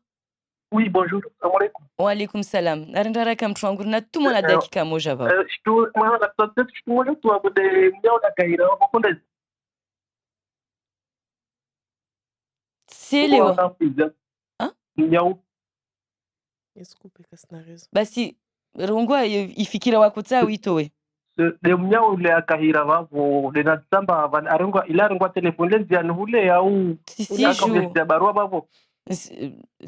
Oui, bonjour. Assalamu alaikum. Wa alaikum salam. Narendara kam tuangurna tumona dakika moja ba. Shtu maana tatu shtu moja tu abode mnyao na kaira wakonda. C'est Léo. Hein? Mnyao. Escupe kasnarezo. Basi rongwa ifikira wakutsa witowe. De mnyao le akahira wavo de natsamba van arengwa ila arengwa telefone lenzi anuhule au si barua wavo.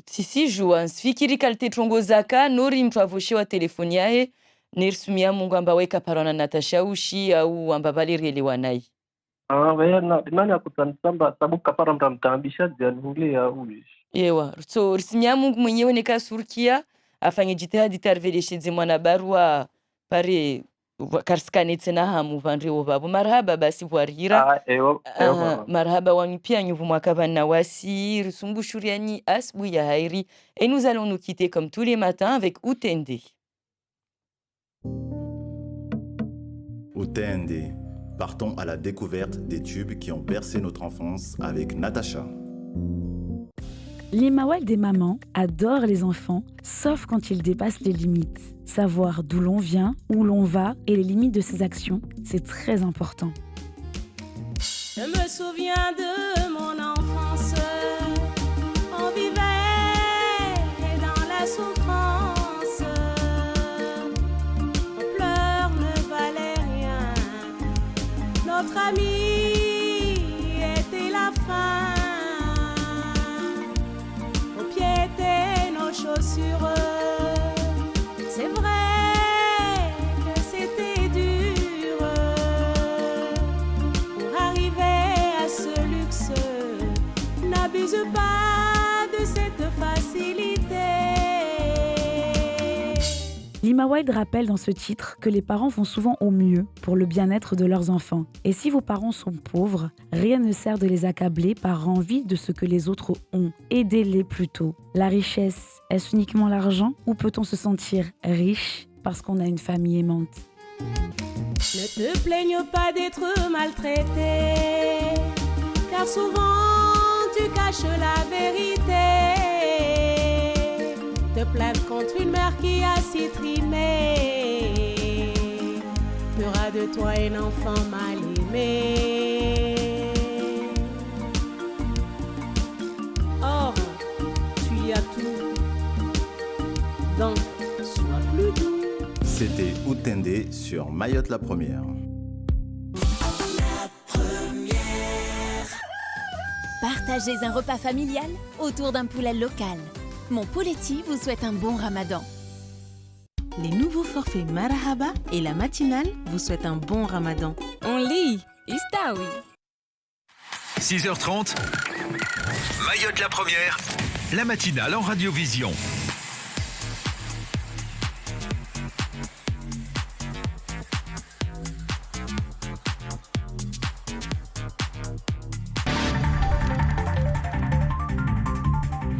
sisi jua sifikiri kalitetrongozaka nori mtu avoshewa telefoni yae nerisumia Mungu amba weka parana Natasha ushi au amba valirielewa nai nani akutanisamba sababu kapara mtamtambisha jani ya uji yewa so risimia Mungu mwenyewe nekasurkia afanye jitihadi tarveleshedze mwana barua pare karskane tena hamu vandrewo vavo marhaba basi varira marhaba wanyu pia nyuvu mwakavana wasi risumbushuriani asubuhi ya hairi et nous allons nous quitter comme tous les matins avec Utende. Utende, partons à la découverte des tubes qui ont bercé notre enfance avec Natacha. Les Mawal des mamans adorent les enfants, sauf quand ils dépassent les limites. Savoir d'où l'on vient, où l'on va et les limites de ses actions, c'est très important. Je me souviens de mon enfance, on vivait dans la souffrance, nos pleurs ne valaient rien, notre ami était la faim. Nos chaussures, c'est vrai que c'était dur pour arriver à ce luxe. N'abuse pas de cette facilité. Lima White rappelle dans ce titre que les parents font souvent au mieux pour le bien-être de leurs enfants. Et si vos parents sont pauvres, rien ne sert de les accabler par envie de ce que les autres ont. Aidez-les plutôt. La richesse, est-ce uniquement l'argent ou peut-on se sentir riche parce qu'on a une famille aimante? Ne te plaigne pas d'être maltraité, car souvent tu caches la vérité. Te plaindre contre une mère qui a si trimé fera de toi un enfant mal aimé. Or, tu y as tout, donc sois plus doux. C'était Utende sur Mayotte la Première. Partagez un repas familial autour d'un poulet local. Mon Poletti vous souhaite un bon ramadan. Les nouveaux forfaits Marahaba et la matinale vous souhaitent un bon ramadan. On lit, Istaoui. 6h30, Mayotte la Première, la matinale en radiovision.